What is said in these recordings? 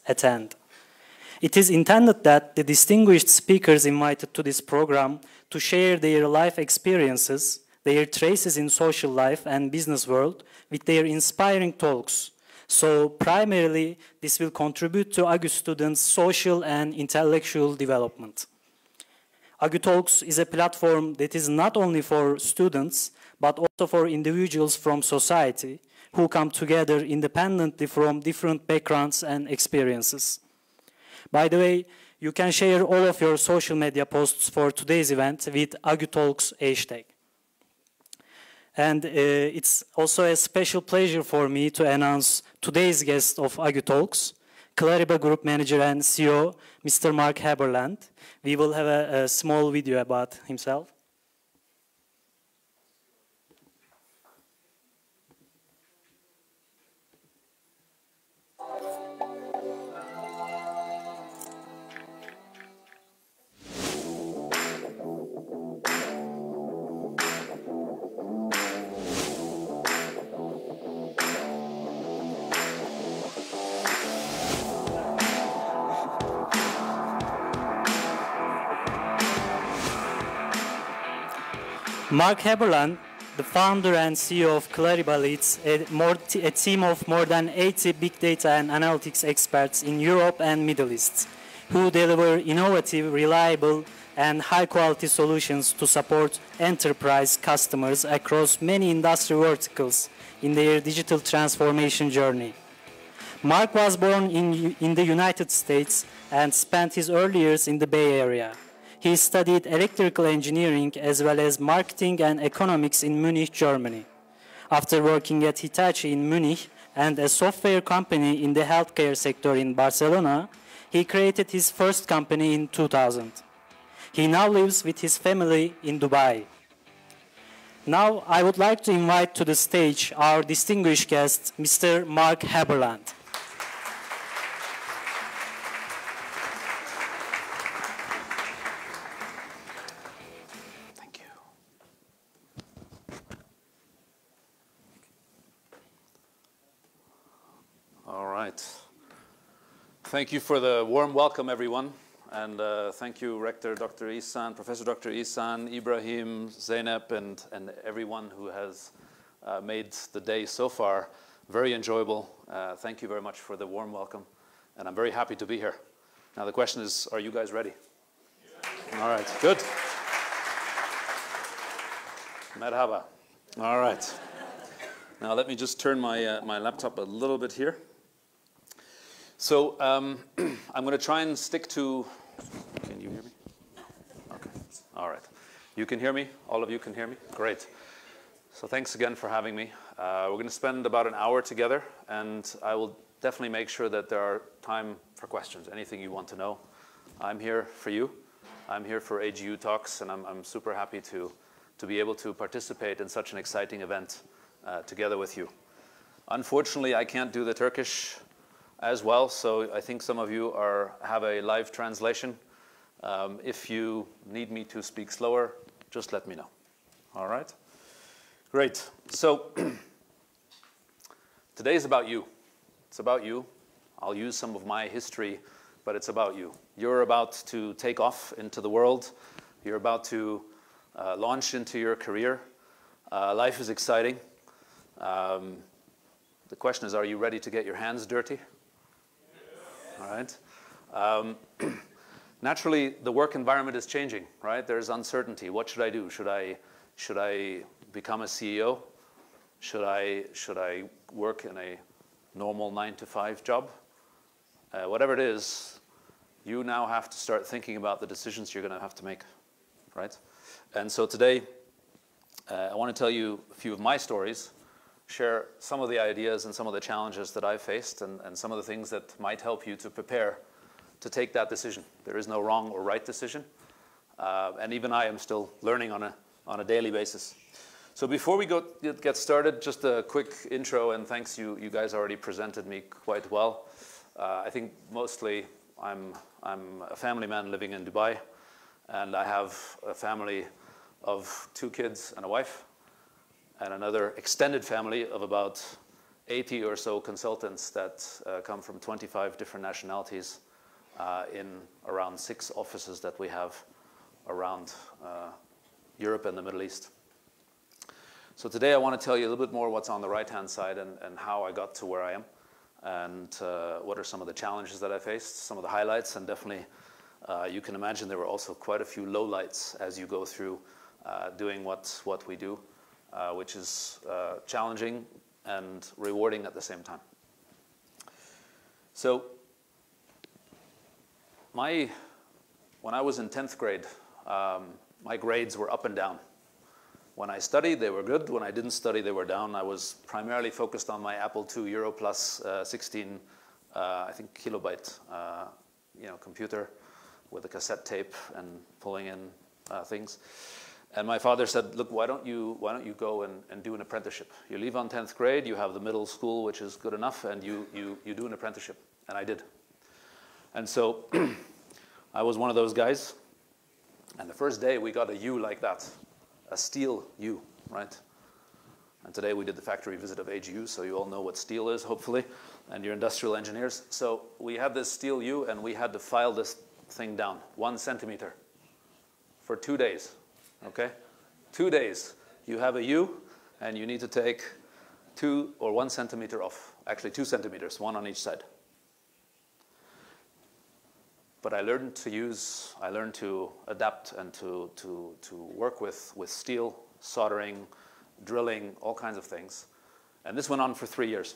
attend. It is intended that the distinguished speakers invited to this program to share their life experiences, their traces in social life and business world with their inspiring talks. So primarily, this will contribute to AGU students' social and intellectual development. AGU Talks is a platform that is not only for students, but also for individuals from society who come together independently from different backgrounds and experiences. By the way, you can share all of your social media posts for today's event with AGU Talks hashtag. And it's also a special pleasure for me to announce today's guest of AGU Talks, Clariba Group Manager and CEO, Mr. Mark Haberland. We will have a small video about himself. Mark Haberland, the founder and CEO of Clariba, leads a team of more than 80 big data and analytics experts in Europe and Middle East, who deliver innovative, reliable, and high-quality solutions to support enterprise customers across many industry verticals in their digital transformation journey. Mark was born in the United States and spent his early years in the Bay Area. He studied electrical engineering as well as marketing and economics in Munich, Germany. After working at Hitachi in Munich and a software company in the healthcare sector in Barcelona, he created his first company in 2000. He now lives with his family in Dubai. Now, I would like to invite to the stage our distinguished guest, Mr. Mark Haberland. Thank you for the warm welcome, everyone. And thank you, Rector Dr. Ihsan, Professor Dr. Ihsan, Ibrahim, Zeynep, and everyone who has made the day so far very enjoyable. Thank you very much for the warm welcome. And I'm very happy to be here. Now, the question is, are you guys ready? Yeah. All right, good. Merhaba. All right. Now, let me just turn my laptop a little bit here. So I'm going to try and stick to, can you hear me? Okay, all right. You can hear me? All of you can hear me? Great. So thanks again for having me. We're going to spend about an hour together, and I will definitely make sure that there are time for questions, anything you want to know. I'm here for you. I'm here for AGU Talks, and I'm super happy to be able to participate in such an exciting event together with you. Unfortunately, I can't do the Turkish as well, so I think some of you have a live translation. If you need me to speak slower, just let me know. All right? Great. So today is about you. It's about you. I'll use some of my history, but it's about you. You're about to take off into the world. You're about to launch into your career. Life is exciting. The question is, are you ready to get your hands dirty? All right. Naturally, the work environment is changing, right? There's uncertainty. What should I do? Should I become a CEO? Should I work in a normal 9-to-5 job? Whatever it is, you now have to start thinking about the decisions you're going to have to make, right? And so today, I want to tell you a few of my stories, share some of the ideas and some of the challenges that I've faced, and some of the things that might help you to prepare to take that decision. There is no wrong or right decision, and even I am still learning on a daily basis. So before we get started, just a quick intro, and thanks, you guys already presented me quite well. I think mostly I'm a family man living in Dubai, and I have a family of 2 kids and a wife, and another extended family of about 80 or so consultants that come from 25 different nationalities in around 6 offices that we have around Europe and the Middle East. So today I want to tell you a little bit more what's on the right-hand side and how I got to where I am, and what are some of the challenges that I faced, some of the highlights, and definitely you can imagine there were also quite a few lowlights as you go through doing what we do, which is challenging and rewarding at the same time. So when I was in 10th grade, my grades were up and down. When I studied, they were good. When I didn't study, they were down. I was primarily focused on my Apple II Euro Plus 16, I think, kilobyte computer with a cassette tape and pulling in things. And my father said, look, why don't you go and do an apprenticeship? You leave on 10th grade, you have the middle school, which is good enough, and you do an apprenticeship. And I did. And so I was one of those guys. And the first day, we got a U like that. A steel U, right? And today we did the factory visit of AGU, so you all know what steel is, hopefully, and you're industrial engineers. So we had this steel U, and we had to file this thing down 1 centimeter for 2 days, okay? 2 days. You have a U, and you need to take 2 or 1 centimeter off. Actually, 2 centimeters, 1 on each side. But I learned to adapt and to work with steel, soldering, drilling, all kinds of things. And this went on for 3 years.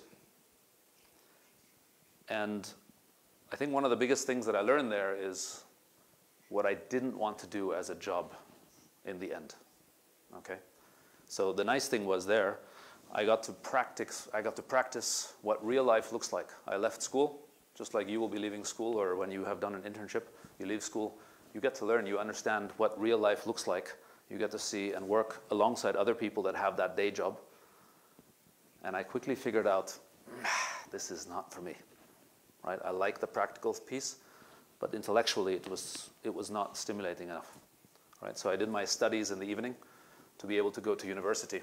And I think one of the biggest things that I learned there is what I didn't want to do as a job in the end. Okay? So the nice thing was there, I got to practice what real life looks like. I left school. Just like you will be leaving school, or when you have done an internship, you leave school, you get to learn, you understand what real life looks like. You get to see and work alongside other people that have that day job. And I quickly figured out, this is not for me, right? I like the practical piece, but intellectually it was not stimulating enough, right? So I did my studies in the evening to be able to go to university.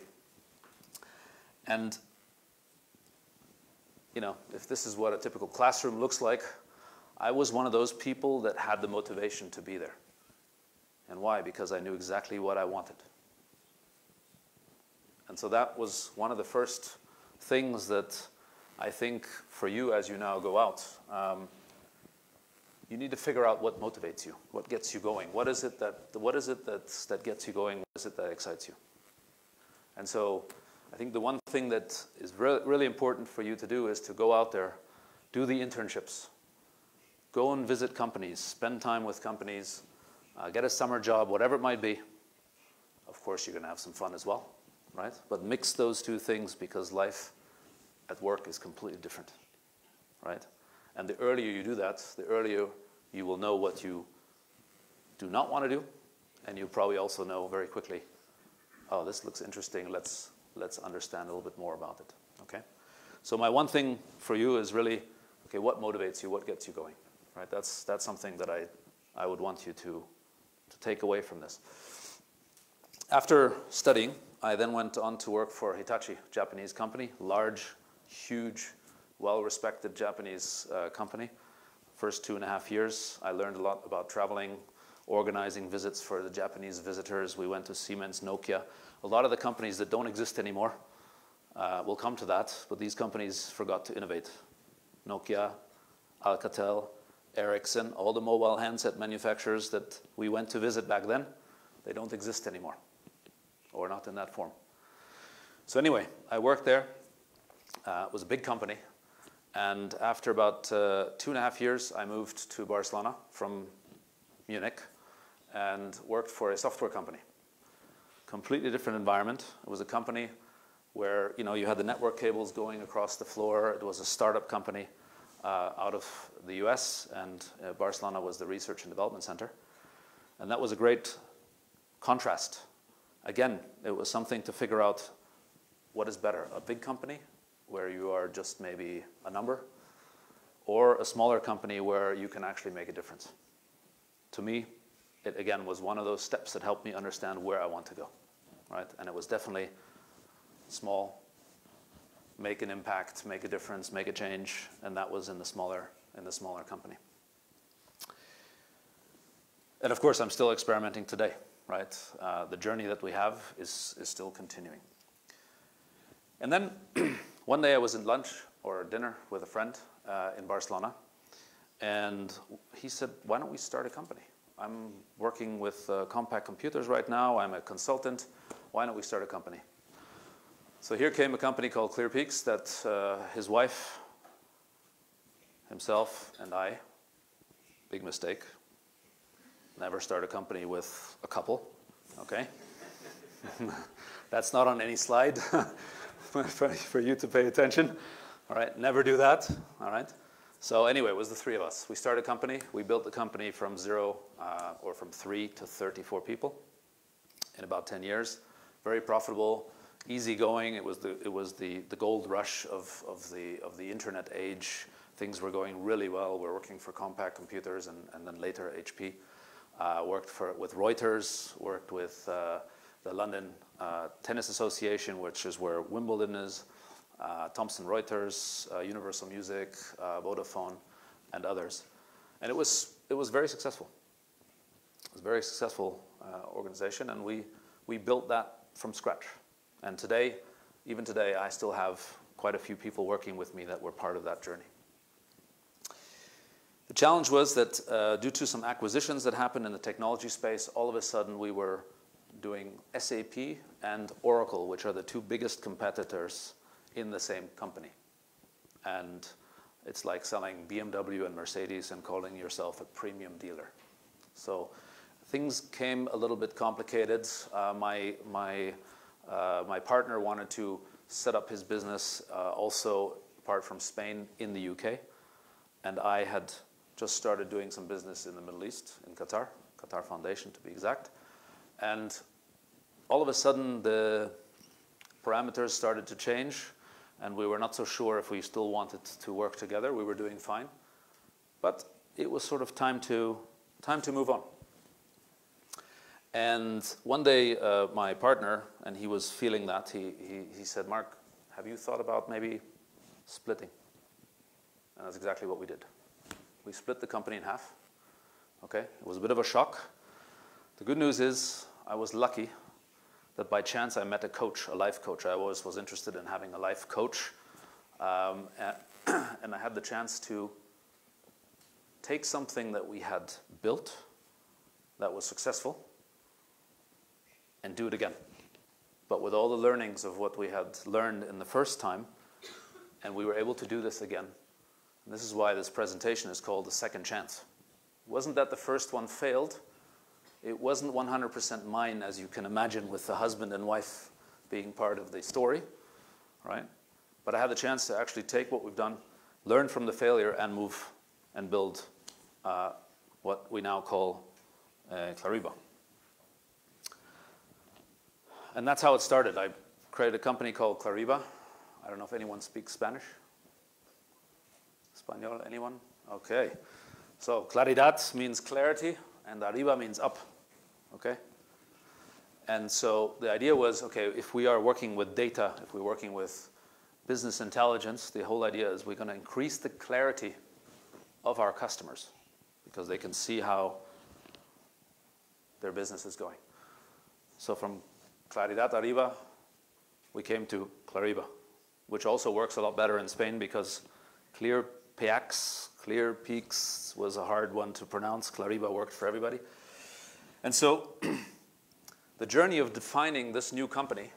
And if this is what a typical classroom looks like, I was one of those people that had the motivation to be there. And why? Because I knew exactly what I wanted. And so that was one of the first things that I think for you as you now go out, you need to figure out what motivates you, what gets you going. What is it that gets you going? What is it that excites you? And so I think the one thing that is really important for you to do is to go out there, do the internships, go and visit companies, spend time with companies, get a summer job, whatever it might be. Of course, you're going to have some fun as well, right? But mix those two things, because life at work is completely different, right? And the earlier you do that, the earlier you will know what you do not want to do, and you'll probably also know very quickly, oh, this looks interesting, let's understand a little bit more about it, okay? So my one thing for you is really, okay, what motivates you, what gets you going, right? That's something that I would want you to take away from this. After studying, I then went on to work for Hitachi, Japanese company, large, huge, well-respected Japanese company. First 2.5 years, I learned a lot about traveling, organizing visits for the Japanese visitors. We went to Siemens, Nokia. A lot of the companies that don't exist anymore, we'll come to that, but these companies forgot to innovate. Nokia, Alcatel, Ericsson, all the mobile handset manufacturers that we went to visit back then, they don't exist anymore, or not in that form. So anyway, I worked there. It was a big company. And after about 2.5 years, I moved to Barcelona from Munich and worked for a software company. Completely different environment. It was a company where you had the network cables going across the floor. It was a startup company out of the US, and Barcelona was the research and development center. And that was a great contrast. Again, it was something to figure out what is better, a big company where you are just maybe a number, or a smaller company where you can actually make a difference. To me, it again was one of those steps that helped me understand where I want to go, right? And it was definitely small, make an impact, make a difference, make a change, and that was in the smaller company. And of course, I'm still experimenting today, right? The journey that we have is still continuing. And then one day I was in lunch or dinner with a friend in Barcelona, and he said, "Why don't we start a company? I'm working with compact computers right now. I'm a consultant. Why don't we start a company?" So here came a company called ClearPeaks that his wife, himself, and I, big mistake, never start a company with a couple, okay? That's not on any slide for you to pay attention. All right, never do that, all right? So anyway, it was the three of us. We started a company. We built the company from zero, or from 3 to 34 people in about 10 years. Very profitable, easy going. It was the gold rush of the internet age. Things were going really well. We're working for compact computers and then later HP. Worked with Reuters, worked with the London Tennis Association, which is where Wimbledon is, Thomson Reuters, Universal Music, Vodafone, and others. And it was very successful. It was a very successful organization, and we built that from scratch. And today, even today, I still have quite a few people working with me that were part of that journey. The challenge was that due to some acquisitions that happened in the technology space, all of a sudden we were doing SAP and Oracle, which are the two biggest competitors in the same company. And it's like selling BMW and Mercedes and calling yourself a premium dealer. So things came a little bit complicated. My partner wanted to set up his business also apart from Spain in the UK. And I had just started doing some business in the Middle East, in Qatar Foundation to be exact. And all of a sudden the parameters started to change, and we were not so sure if we still wanted to work together. We were doing fine, but it was sort of time to move on. And one day my partner, and he was feeling that, he said, "Mark, have you thought about maybe splitting?" And that's exactly what we did. We split the company in half. Okay, it was a bit of a shock. The good news is I was lucky that by chance I met a coach, a life coach. I always was interested in having a life coach. And I had the chance to take something that we had built that was successful and do it again. But with all the learnings of what we had learned in the first time, and we were able to do this again. And this is why this presentation is called the second chance. It wasn't that the first one failed. It wasn't 100% mine, as you can imagine, with the husband and wife being part of the story, right? But I had the chance to actually take what we've done, learn from the failure, and move and build what we now call Clariba. And that's how it started. I created a company called Clariba. I don't know if anyone speaks Spanish. Espanol, anyone? Okay. So claridad means clarity, and arriba means up, okay? And so the idea was, okay, if we are working with data, if we're working with business intelligence, the whole idea is we're going to increase the clarity of our customers because they can see how their business is going. So from claridad arriba, we came to Clariba, which also works a lot better in Spain because ClearPeaks was a hard one to pronounce. Clariba worked for everybody. And so the journey of defining this new company,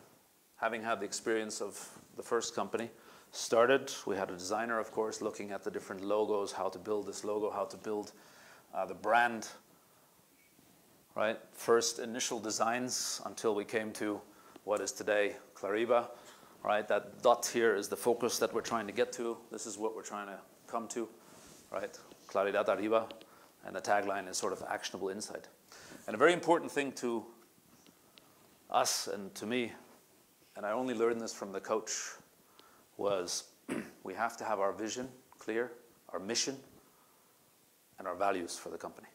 having had the experience of the first company, started. We had a designer, of course, looking at the different logos, how to build this logo, how to build the brand, right? First initial designs until we came to what is today Clariba, right? That dot here is the focus that we're trying to get to. This is what we're trying to come to, right? Claridad arriba, and the tagline is sort of actionable insight. And a very important thing to us and to me, and I only learned this from the coach, was we have to have our vision clear, our mission, and our values for the company.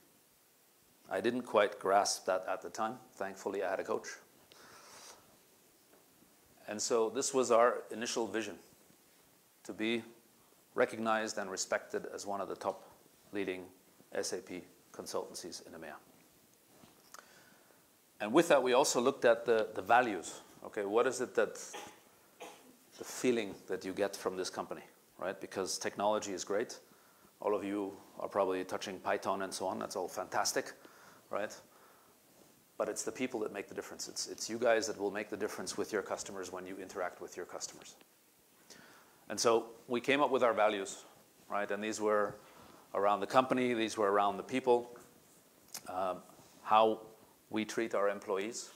I didn't quite grasp that at the time. Thankfully, I had a coach. And so this was our initial vision. to be recognized and respected as one of the top leading SAP consultancies in EMEA. And with that, we also looked at the values. Okay, what is it that the feeling that you get from this company, right? Because technology is great. All of you are probably touching Python and so on. That's all fantastic, right? But it's the people that make the difference. It's you guys that will make the difference with your customers when you interact with your customers. And so we came up with our values, right? And these were around the company. These were around the people, how we treat our employees,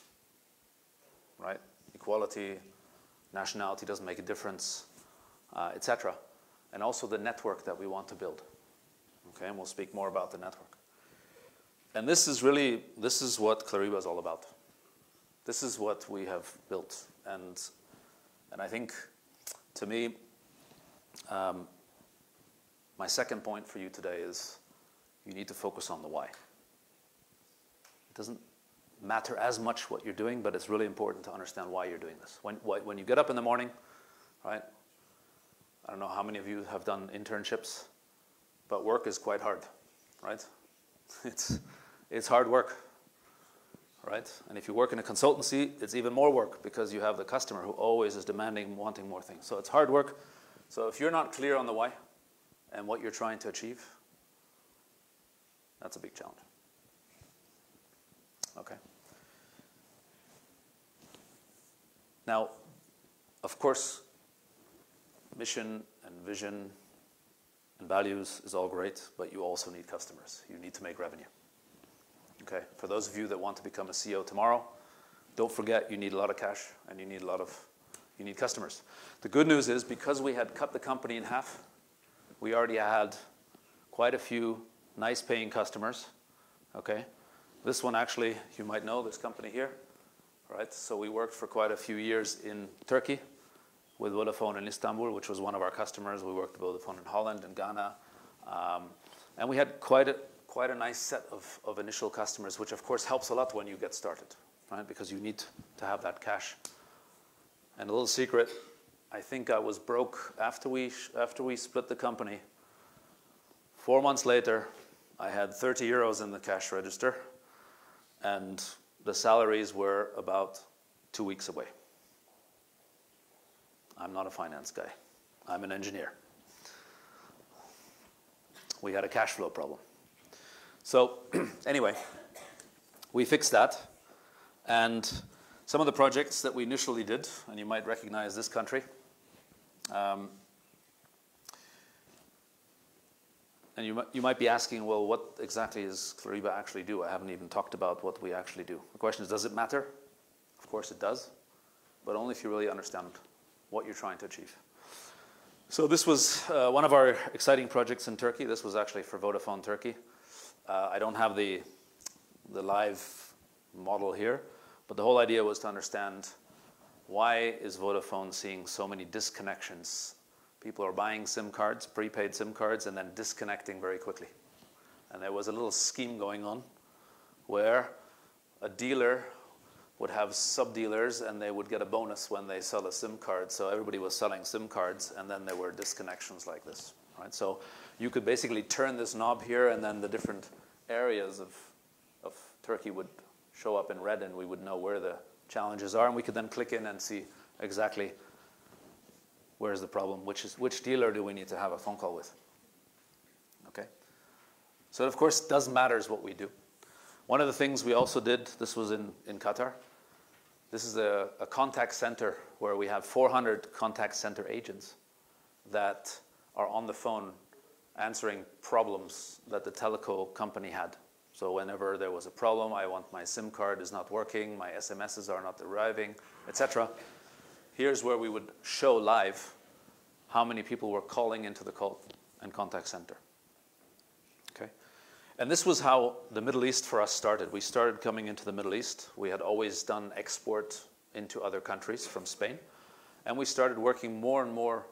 right? Equality, nationality doesn't make a difference, etc. And also the network that we want to build. Okay, and we'll speak more about the network. And this is what Clariba is all about. This is what we have built. And I think, to me, my second point for you today is you need to focus on the why. It doesn't matter as much what you're doing, but it's really important to understand why you're doing this. When you get up in the morning, right? I don't know how many of you have done internships, but work is quite hard, right? It's hard work, right? And if you work in a consultancy, it's even more work because you have the customer who always is demanding, wanting more things. So it's hard work. So if you're not clear on the why and what you're trying to achieve, that's a big challenge. Okay. Now, of course, mission and vision and values is all great, but you also need customers. You need to make revenue. Okay. For those of you that want to become a CEO tomorrow, don't forget you need a lot of cash and you need customers. The good news is because we had cut the company in half, we already had quite a few nice paying customers. Okay. This one actually, you might know this company here, right? So we worked for quite a few years in Turkey with Vodafone in Istanbul, which was one of our customers. We worked with Vodafone in Holland and Ghana. And we had quite a nice set of initial customers, which of course helps a lot when you get started, right? Because you need to have that cash. And a little secret, I think I was broke after we split the company. 4 months later, I had 30 euros in the cash register, and the salaries were about 2 weeks away. I'm not a finance guy. I'm an engineer. We had a cash flow problem. So anyway, we fixed that. And some of the projects that we initially did, and you might recognize this country, and you might be asking, well, what exactly does Clariba actually do? I haven't even talked about what we actually do. The question is, does it matter? Of course it does, but only if you really understand what you're trying to achieve. So this was one of our exciting projects in Turkey. This was actually for Vodafone Turkey. I don't have the live model here, but the whole idea was to understand why is Vodafone seeing so many disconnections. People are buying SIM cards, prepaid SIM cards, and then disconnecting very quickly. And there was a little scheme going on where a dealer would have sub-dealers and they would get a bonus when they sell a SIM card. So everybody was selling SIM cards, and then there were disconnections like this, right? So you could basically turn this knob here, and then the different areas of Turkey would show up in red, and we would know where the challenges are, and we could then click in and see exactly where's the problem, which dealer do we need to have a phone call with. Okay. So of course, it does matter what we do. One of the things we also did, this was in Qatar. This is a contact center where we have 400 contact center agents that are on the phone answering problems that the telco company had. So whenever there was a problem, I want my SIM card is not working, my SMSs are not arriving, etc. Here's where we would show live how many people were calling into the call and contact center. Okay. And this was how the Middle East for us started. We started coming into the Middle East. We had always done export into other countries from Spain. And we started working more and more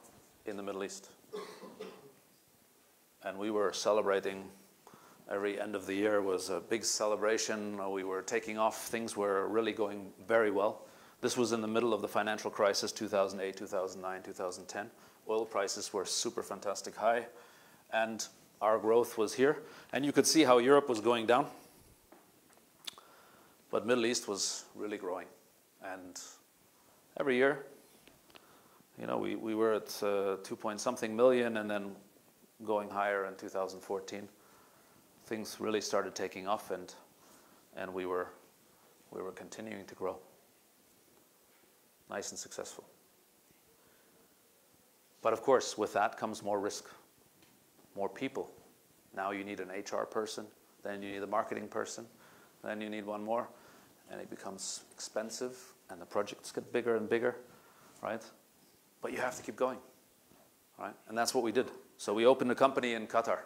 in the Middle East. And we were celebrating. Every end of the year was a big celebration. We were taking off. Things were really going very well. This was in the middle of the financial crisis, 2008, 2009, 2010. Oil prices were super fantastic high, and our growth was here. And you could see how Europe was going down, but Middle East was really growing. And every year, you know, we were at 2-point-something million, and then going higher in 2014. Things really started taking off, and we were continuing to grow. Nice and successful. But of course, with that comes more risk, more people. Now you need an HR person, then you need a marketing person, then you need one more, and it becomes expensive, and the projects get bigger and bigger, right? But you have to keep going, right? And that's what we did. So we opened a company in Qatar.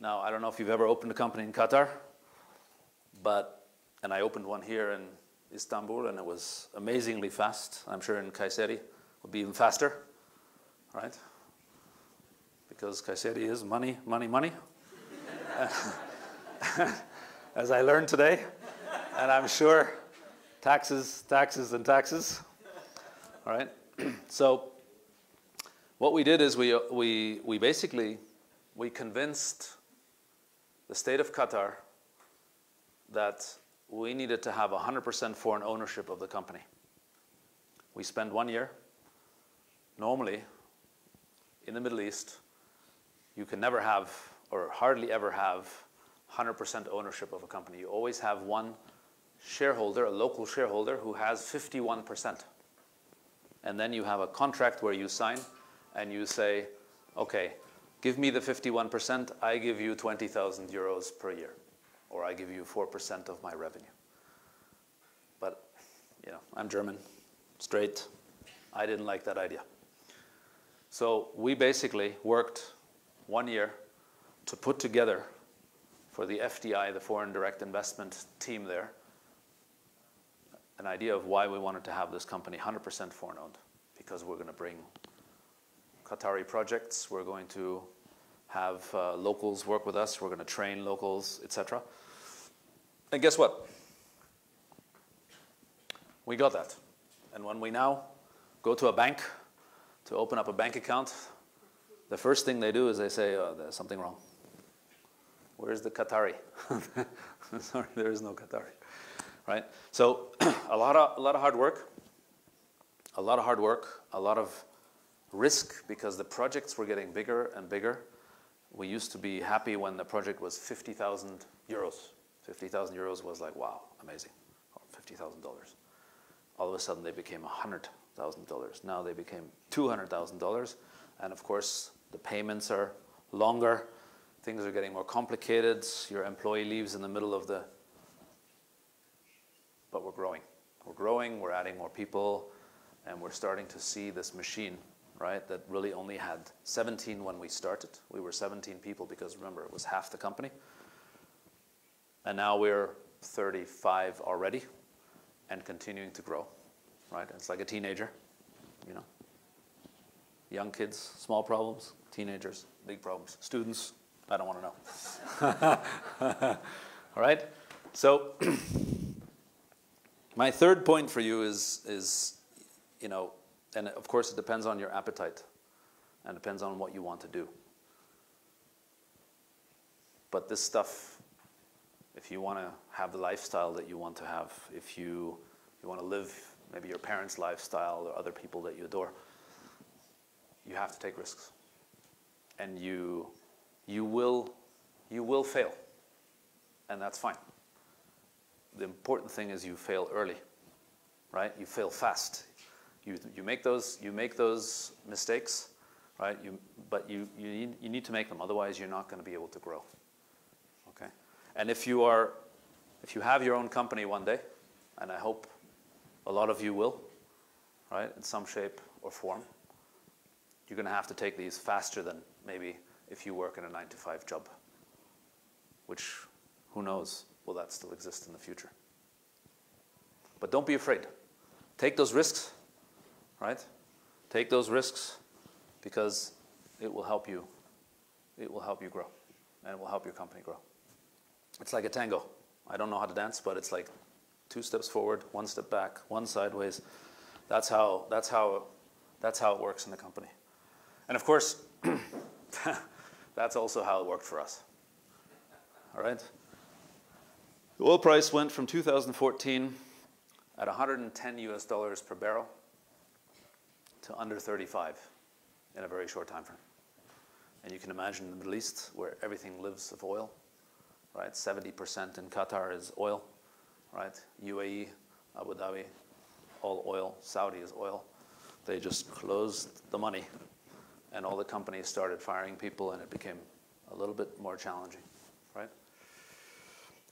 Now, I don't know if you've ever opened a company in Qatar, and I opened one here in Istanbul, and it was amazingly fast. I'm sure in Kayseri it will be even faster, right? Because Kayseri is money, money, money. As I learned today, and I'm sure taxes, taxes, and taxes. All right. So what we did is we basically convinced the state of Qatar that we needed to have 100% foreign ownership of the company. We spent 1 year. Normally, in the Middle East, you can never have, or hardly ever have, 100% ownership of a company. You always have one shareholder, a local shareholder, who has 51%. And then you have a contract where you sign and you say, okay, give me the 51%, I give you 20,000 euros per year, or I give you 4% of my revenue. But, you know, I'm German, straight. I didn't like that idea. So we basically worked 1 year to put together for the FDI, the foreign direct investment team there, an idea of why we wanted to have this company 100% foreign owned, because we're going to bring Qatari projects, we're going to have locals work with us, we're going to train locals, etc. And guess what? We got that. And when we now go to a bank to open up a bank account, the first thing they do is they say, oh, there's something wrong. Where's the Qatari? Sorry, there is no Qatari. Right? So a lot of hard work, a lot of risk, because the projects were getting bigger and bigger. We used to be happy when the project was 50,000 euros. 50,000 euros was like, wow, amazing. $50,000. All of a sudden they became $100,000. Now they became $200,000. And of course, the payments are longer. Things are getting more complicated. Your employee leaves in the middle of the... But we're growing. We're growing, we're adding more people, and we're starting to see this machine, right, that really only had 17 when we started. We were 17 people because, remember, it was half the company. And now we're 35 already and continuing to grow, right? It's like a teenager, you know. Young kids, small problems. Teenagers, big problems. Students, I don't want to know. All right? So my third point for you is, you know, and of course it depends on your appetite and depends on what you want to do. But this stuff, if you want to have the lifestyle that you want to have, if you want to live maybe your parents' lifestyle or other people that you adore, you have to take risks. And you will fail. And that's fine. The important thing is you fail early, right? You fail fast. You make those mistakes, right? But you need to make them. Otherwise, you're not going to be able to grow. Okay. And if you have your own company one day, and I hope a lot of you will, right, in some shape or form, you're going to have to take these faster than maybe if you work in a 9-to-5 job, which, who knows, will that still exist in the future? But don't be afraid. Take those risks, right? Take those risks, because it will help you. It will help you grow, and it will help your company grow. It's like a tango. I don't know how to dance, but it's like 2 steps forward, 1 step back, 1 sideways. That's how it works in the company. And of course, that's also how it worked for us. All right? The oil price went from 2014 at 110 US dollars per barrel to under 35 in a very short time frame. And you can imagine in the Middle East, where everything lives of oil, right? 70% in Qatar is oil, right? UAE, Abu Dhabi, all oil. Saudi is oil. They just closed the money, and all the companies started firing people, and it became a little bit more challenging, right?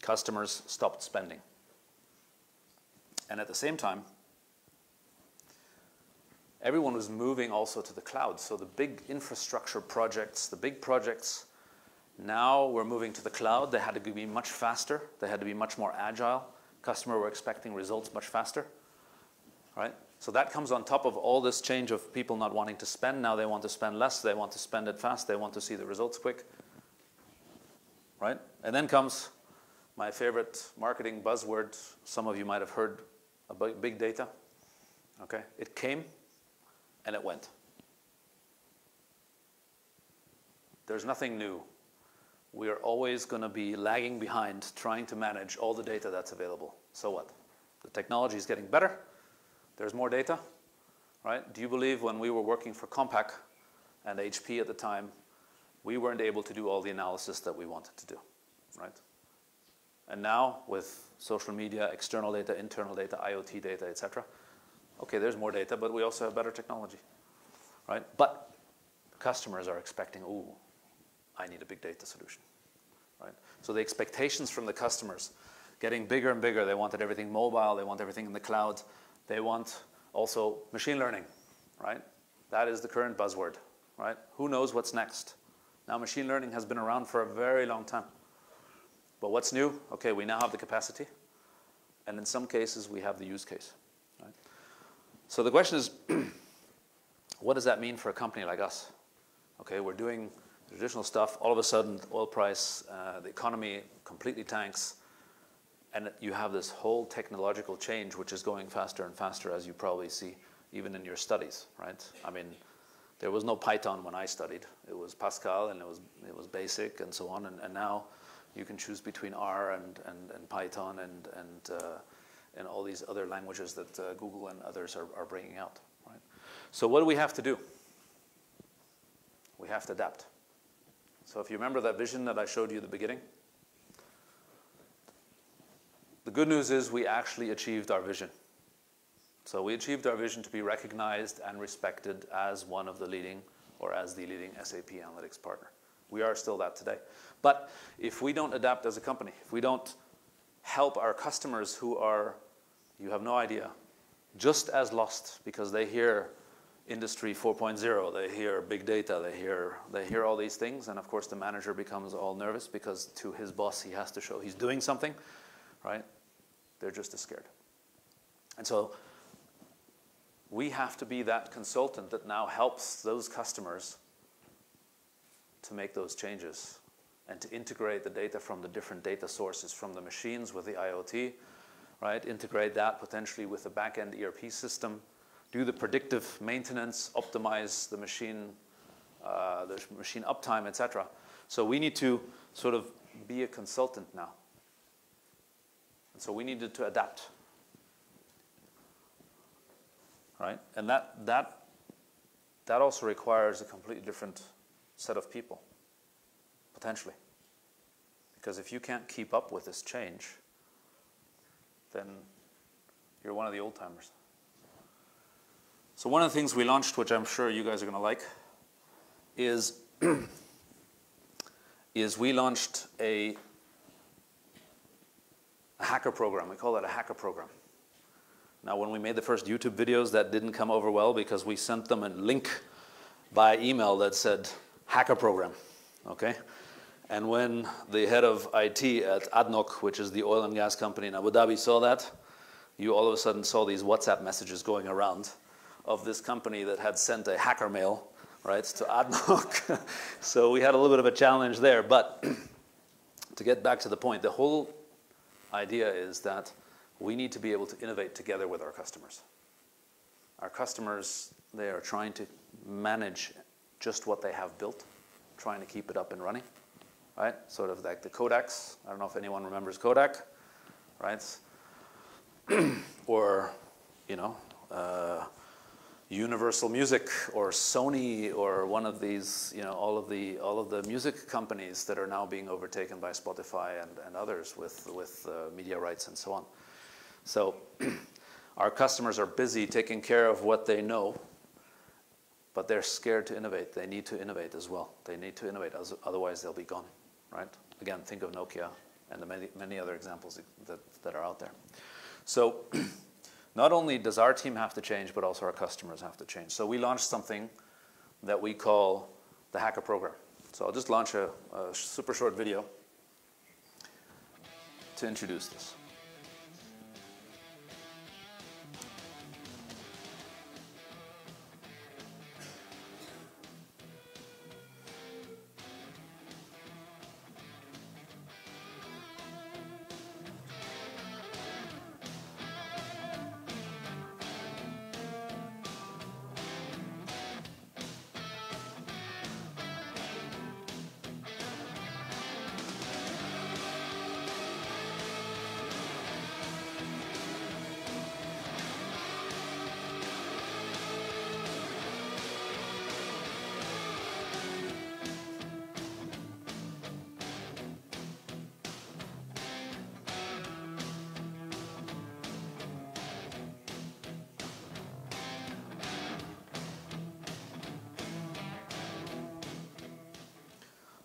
Customers stopped spending. And at the same time, everyone was moving also to the cloud. So the big infrastructure projects, the big projects, now were moving to the cloud. They had to be much faster. They had to be much more agile. Customers were expecting results much faster, right? So that comes on top of all this change of people not wanting to spend. Now they want to spend less. They want to spend it fast. They want to see the results quick, right? And then comes my favorite marketing buzzword. Some of you might have heard about big data. Okay, it came and it went. There's nothing new. We are always going to be lagging behind trying to manage all the data that's available. So what? The technology is getting better. There's more data, right? Do you believe when we were working for Compaq and HP at the time, we weren't able to do all the analysis that we wanted to do, right? And now with social media, external data, internal data, IoT data, etc. Okay, there's more data, but we also have better technology, right? But customers are expecting, ooh, I need a big data solution, right? So the expectations from the customers getting bigger and bigger. They wanted everything mobile. They want everything in the cloud. They want also machine learning, right? That is the current buzzword, right? Who knows what's next? Now machine learning has been around for a very long time. But what's new? Okay, we now have the capacity. And in some cases, we have the use case, right? So the question is, what does that mean for a company like us? Okay, we're doing traditional stuff. All of a sudden, the oil price, the economy completely tanks. And you have this whole technological change, which is going faster and faster, as you probably see, even in your studies, right? I mean, there was no Python when I studied. It was Pascal, and it was BASIC, and so on. And now you can choose between R and Python and all these other languages that Google and others are bringing out, right? So what do we have to do? We have to adapt. So if you remember that vision that I showed you at the beginning, the good news is we actually achieved our vision. So we achieved our vision to be recognized and respected as one of the leading, or as the leading SAP analytics partner. We are still that today. But if we don't adapt as a company, if we don't help our customers who are, you have no idea, just as lost because they hear Industry 4.0, they hear big data, they hear all these things, and of course the manager becomes all nervous because to his boss he has to show he's doing something, right? They're just as scared. And so we have to be that consultant that now helps those customers to make those changes and to integrate the data from the different data sources from the machines with the IoT, right? Integrate that potentially with the back-end ERP system, do the predictive maintenance, optimize the machine uptime, etc. So we need to sort of be a consultant now. And so we needed to adapt, right? And that also requires a completely different set of people, potentially. Because if you can't keep up with this change, then you're one of the old-timers. So one of the things we launched, which I'm sure you guys are going to like, is we launched a hacker program. We call that a hacker program. Now, when we made the first YouTube videos, that didn't come over well because we sent them a link by email that said hacker program, okay? And when the head of IT at ADNOC, which is the oil and gas company in Abu Dhabi, saw that, you all of a sudden saw these WhatsApp messages going around of this company that had sent a hacker mail, right, to ADNOC. So we had a little bit of a challenge there. But to get back to the point, the whole idea is that we need to be able to innovate together with our customers. Our customers, they are trying to manage just what they have built, trying to keep it up and running, right? Sort of like the Kodaks. I don't know if anyone remembers Kodak, right? Or, you know, Universal Music or Sony or one of these, you know, all of the music companies that are now being overtaken by Spotify and others with media rights and so on. So our customers are busy taking care of what they know, but they're scared to innovate. They need to innovate as well. They need to innovate, otherwise they'll be gone, right? Again, think of Nokia and the many other examples that are out there. So not only does our team have to change, but also our customers have to change. So we launched something that we call the Hacker Program. So I'll just launch a super short video to introduce this.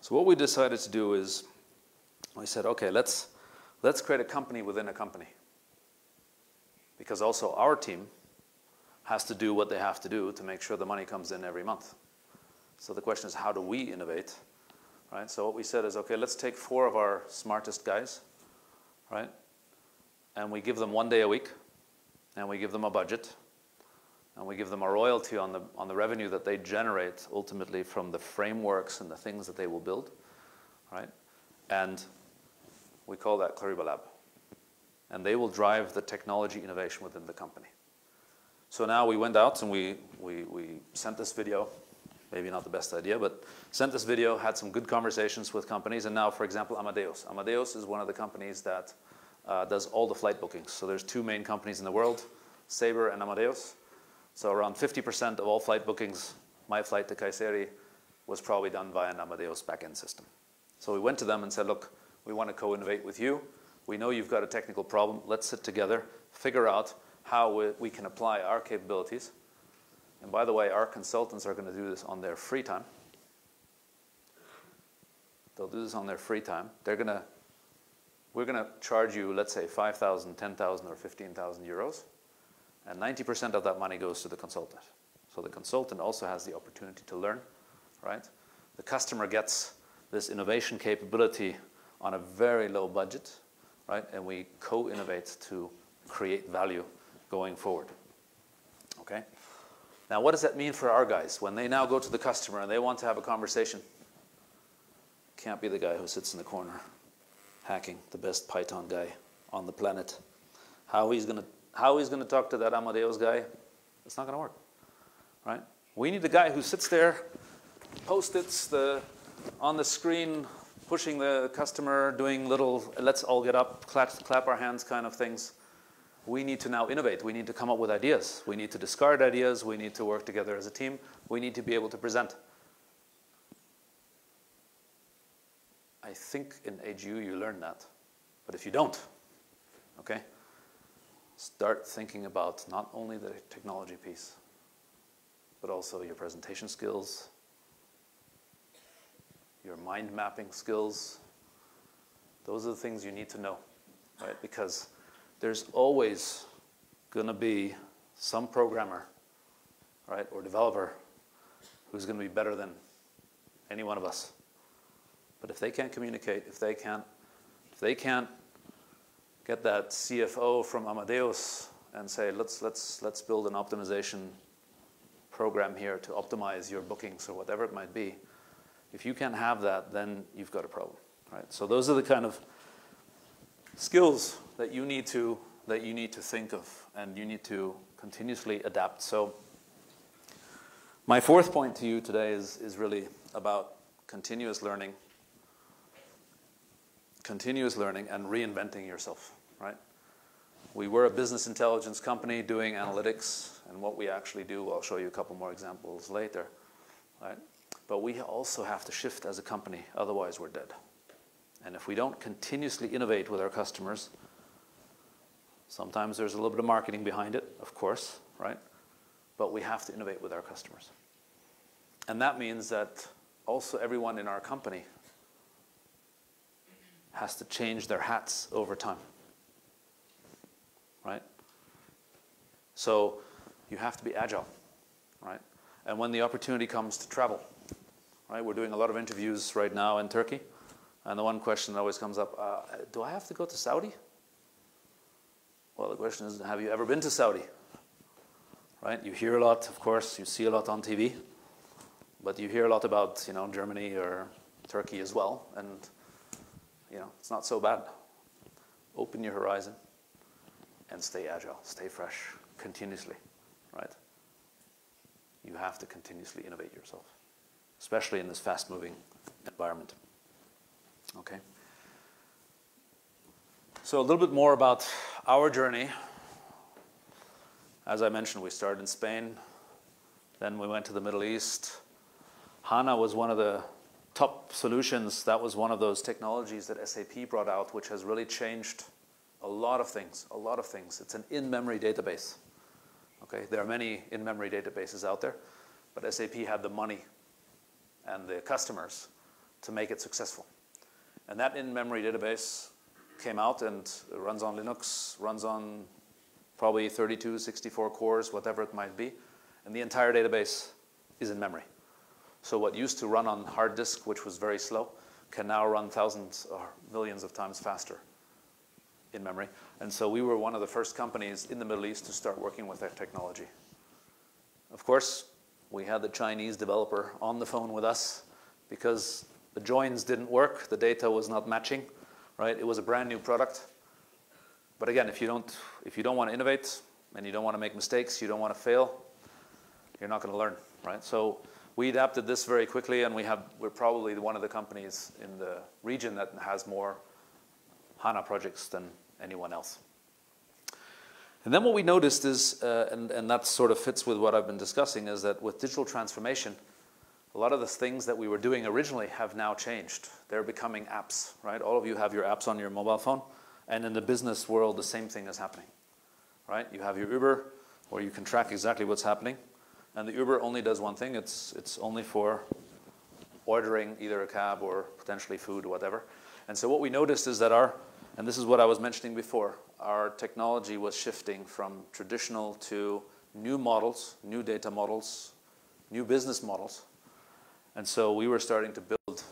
So what we decided to do is, we said, okay, let's create a company within a company. Because also our team has to do what they have to do to make sure the money comes in every month. So the question is, how do we innovate? Right? So what we said is, okay, let's take 4 of our smartest guys, right? And we give them 1 day a week, and we give them a budget, and we give them a royalty on the revenue that they generate ultimately from the frameworks and the things that they will build, right? And we call that Clariba Lab. And they will drive the technology innovation within the company. So now we went out and we sent this video, maybe not the best idea, but sent this video, had some good conversations with companies, and now, for example, Amadeus. Amadeus is one of the companies that does all the flight bookings. So there's 2 main companies in the world, Sabre and Amadeus. So around 50% of all flight bookings, my flight to Kayseri, was probably done via an Amadeus backend system. So we went to them and said, look, we want to co-innovate with you. We know you've got a technical problem. Let's sit together, figure out how we can apply our capabilities. And by the way, our consultants are going to do this on their free time. They'll do this on their free time. We're going to charge you, let's say, 5,000, 10,000, or 15,000 euros. And 90% of that money goes to the consultant. So the consultant also has the opportunity to learn, right? The customer gets this innovation capability on a very low budget, right? And we co-innovate to create value going forward, okay? Now, what does that mean for our guys? When they now go to the customer and they want to have a conversation, can't be the guy who sits in the corner hacking, the best Python guy on the planet. How he's going to talk to that Amadeus guy, it's not going to work, right? We need the guy who sits there, Post-its on the screen, pushing the customer, doing little, let's all get up, clap our hands kind of things. We need to now innovate. We need to come up with ideas. We need to discard ideas. We need to work together as a team. We need to be able to present. I think in AGU you learn that. But if you don't, okay, start thinking about not only the technology piece, but also your presentation skills, your mind mapping skills. Those are the things you need to know, right? Because there's always going to be some programmer, right, or developer who's going to be better than any one of us. But if they can't communicate, if they can't get that CFO from Amadeus and say, let's build an optimization program here to optimize your bookings or whatever it might be, if you can't have that, then you've got a problem, right? So those are the kind of skills that you need to think of, and you need to continuously adapt. So My fourth point to you today is really about continuous learning and reinventing yourself, right? We were a business intelligence company doing analytics, and what we actually do, I'll show you a couple more examples later, right? But we also have to shift as a company, otherwise we're dead. And if we don't continuously innovate with our customers, sometimes there's a little bit of marketing behind it, of course, right? But we have to innovate with our customers. And that means that also everyone in our company has to change their hats over time, right? So you have to be agile, right? And when the opportunity comes to travel, right? We're doing a lot of interviews right now in Turkey. And the one question that always comes up, do I have to go to Saudi? Well, the question is, have you ever been to Saudi? Right? You hear a lot, of course, you see a lot on TV, but you hear a lot about, you know, Germany or Turkey as well, and, you know, it's not so bad. Open your horizon and stay agile, stay fresh, continuously, right? You have to continuously innovate yourself, especially in this fast-moving environment. Okay. So a little bit more about our journey. As I mentioned, we started in Spain, then we went to the Middle East. HANA was one of the top solutions. That was one of those technologies that SAP brought out, which has really changed a lot of things, a lot of things. It's an in-memory database. Okay, there are many in-memory databases out there, but SAP had the money and the customers to make it successful. And that in-memory database came out and runs on Linux, runs on probably 32, 64 cores, whatever it might be. And the entire database is in memory. So what used to run on hard disk, which was very slow, can now run thousands or millions of times faster in memory. And so we were one of the first companies in the Middle East to start working with that technology. Of course, we had the Chinese developer on the phone with us because the joins didn't work, the data was not matching, right? It was a brand new product. But again, if you don't want to innovate and you don't want to make mistakes, you don't want to fail, you're not going to learn, right? So we adapted this very quickly, and we're probably one of the companies in the region that has more HANA projects than anyone else. And then what we noticed is, and that sort of fits with what I've been discussing, is that with digital transformation, a lot of the things that we were doing originally have now changed. They're becoming apps, right? All of you have your apps on your mobile phone. And in the business world, the same thing is happening, right? You have your Uber, where you can track exactly what's happening. And the Uber only does one thing. It's only for ordering either a cab or potentially food or whatever. And so what we noticed is that and this is what I was mentioning before, our technology was shifting from traditional to new models, new data models, new business models. And so we were starting to build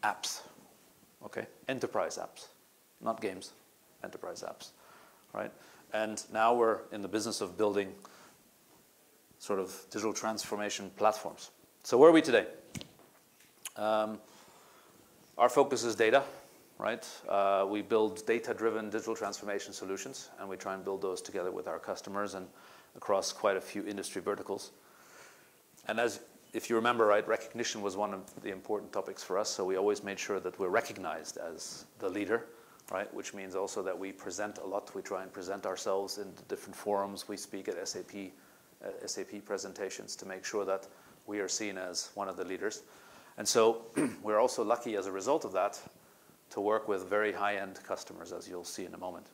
apps, okay? Enterprise apps, not games, enterprise apps, right? And now we're in the business of building sort of digital transformation platforms. So where are we today? Our focus is data, right? We build data-driven digital transformation solutions, and we try and build those together with our customers and across quite a few industry verticals. And if you remember, right, recognition was one of the important topics for us, so we always made sure that we're recognized as the leader, right, which means also that we present a lot. We try and present ourselves in different forums. We speak at SAP presentations to make sure that we are seen as one of the leaders. And so we're also lucky as a result of that to work with very high-end customers, as you'll see in a moment.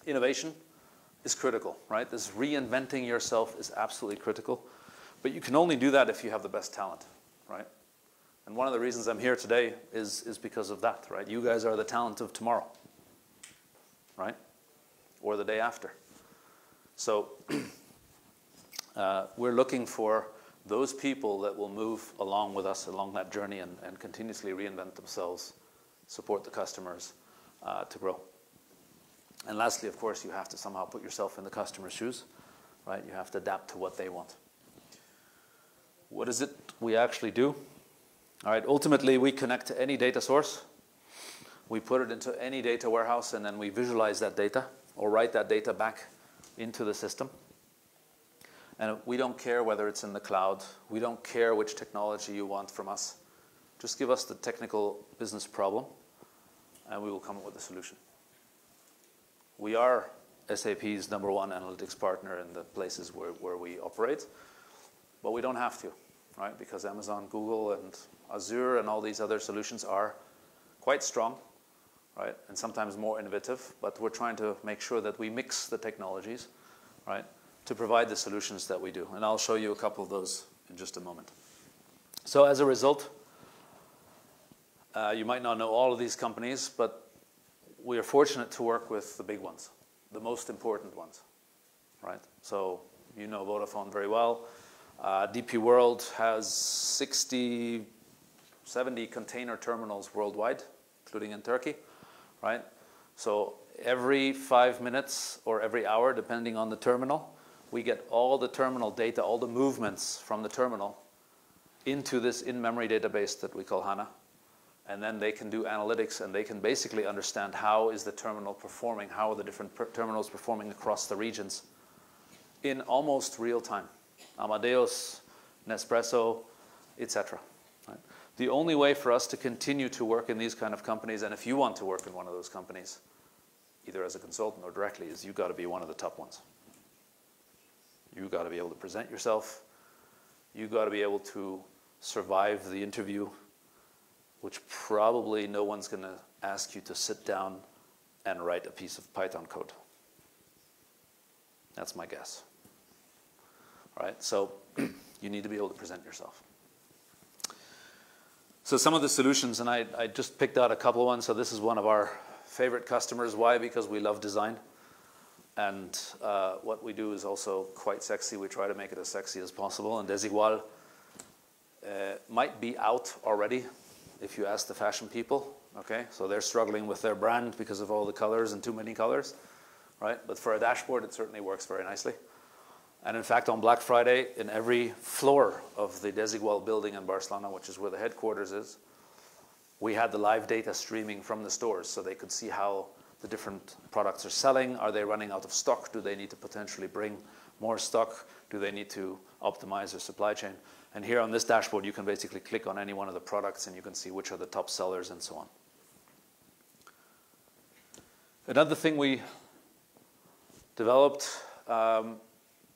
Innovation is critical, right? This reinventing yourself is absolutely critical. But you can only do that if you have the best talent, right? And one of the reasons I'm here today is because of that, right? You guys are the talent of tomorrow, right? Or the day after. So we're looking for those people that will move along with us along that journey and continuously reinvent themselves, support the customers to grow. And lastly, of course, you have to somehow put yourself in the customer's shoes, right? You have to adapt to what they want. What is it we actually do? All right, ultimately, we connect to any data source. We put it into any data warehouse, and then we visualize that data or write that data back into the system. And we don't care whether it's in the cloud. We don't care which technology you want from us. Just give us the technical business problem, and we will come up with a solution. We are SAP's #1 analytics partner in the places where we operate, but we don't have to, right? Because Amazon, Google, and Azure and all these other solutions are quite strong, right? And sometimes more innovative, but we're trying to make sure that we mix the technologies, right, to provide the solutions that we do. And I'll show you a couple of those in just a moment. So as a result, you might not know all of these companies, but we are fortunate to work with the big ones, the most important ones, right? So you know Vodafone very well. DP World has 60, 70 container terminals worldwide, including in Turkey, right? So every 5 minutes or every hour, depending on the terminal, we get all the terminal data, all the movements from the terminal into this in-memory database that we call HANA. And then they can do analytics, and they can basically understand how is the terminal performing, how are the different terminals performing across the regions in almost real time. Amadeus, Nespresso, etc. Right? The only way for us to continue to work in these kind of companies, and if you want to work in one of those companies, either as a consultant or directly, is you've got to be one of the top ones. You've got to be able to present yourself. You've got to be able to survive the interview, which probably no one's going to ask you to sit down and write a piece of Python code. That's my guess. All right, so you need to be able to present yourself. So some of the solutions, and I just picked out a couple of ones. So this is one of our favorite customers. Why? Because we love design. And what we do is also quite sexy. We try to make it as sexy as possible. And Desigual might be out already if you ask the fashion people, okay? So they're struggling with their brand because of all the colors and too many colors, right? But for a dashboard, it certainly works very nicely. And in fact, on Black Friday, in every floor of the Desigual building in Barcelona, which is where the headquarters is, we had the live data streaming from the stores so they could see how the different products are selling. Are they running out of stock? Do they need to potentially bring more stock? Do they need to optimize their supply chain? And here on this dashboard, you can basically click on any one of the products and you can see which are the top sellers and so on. Another thing we developed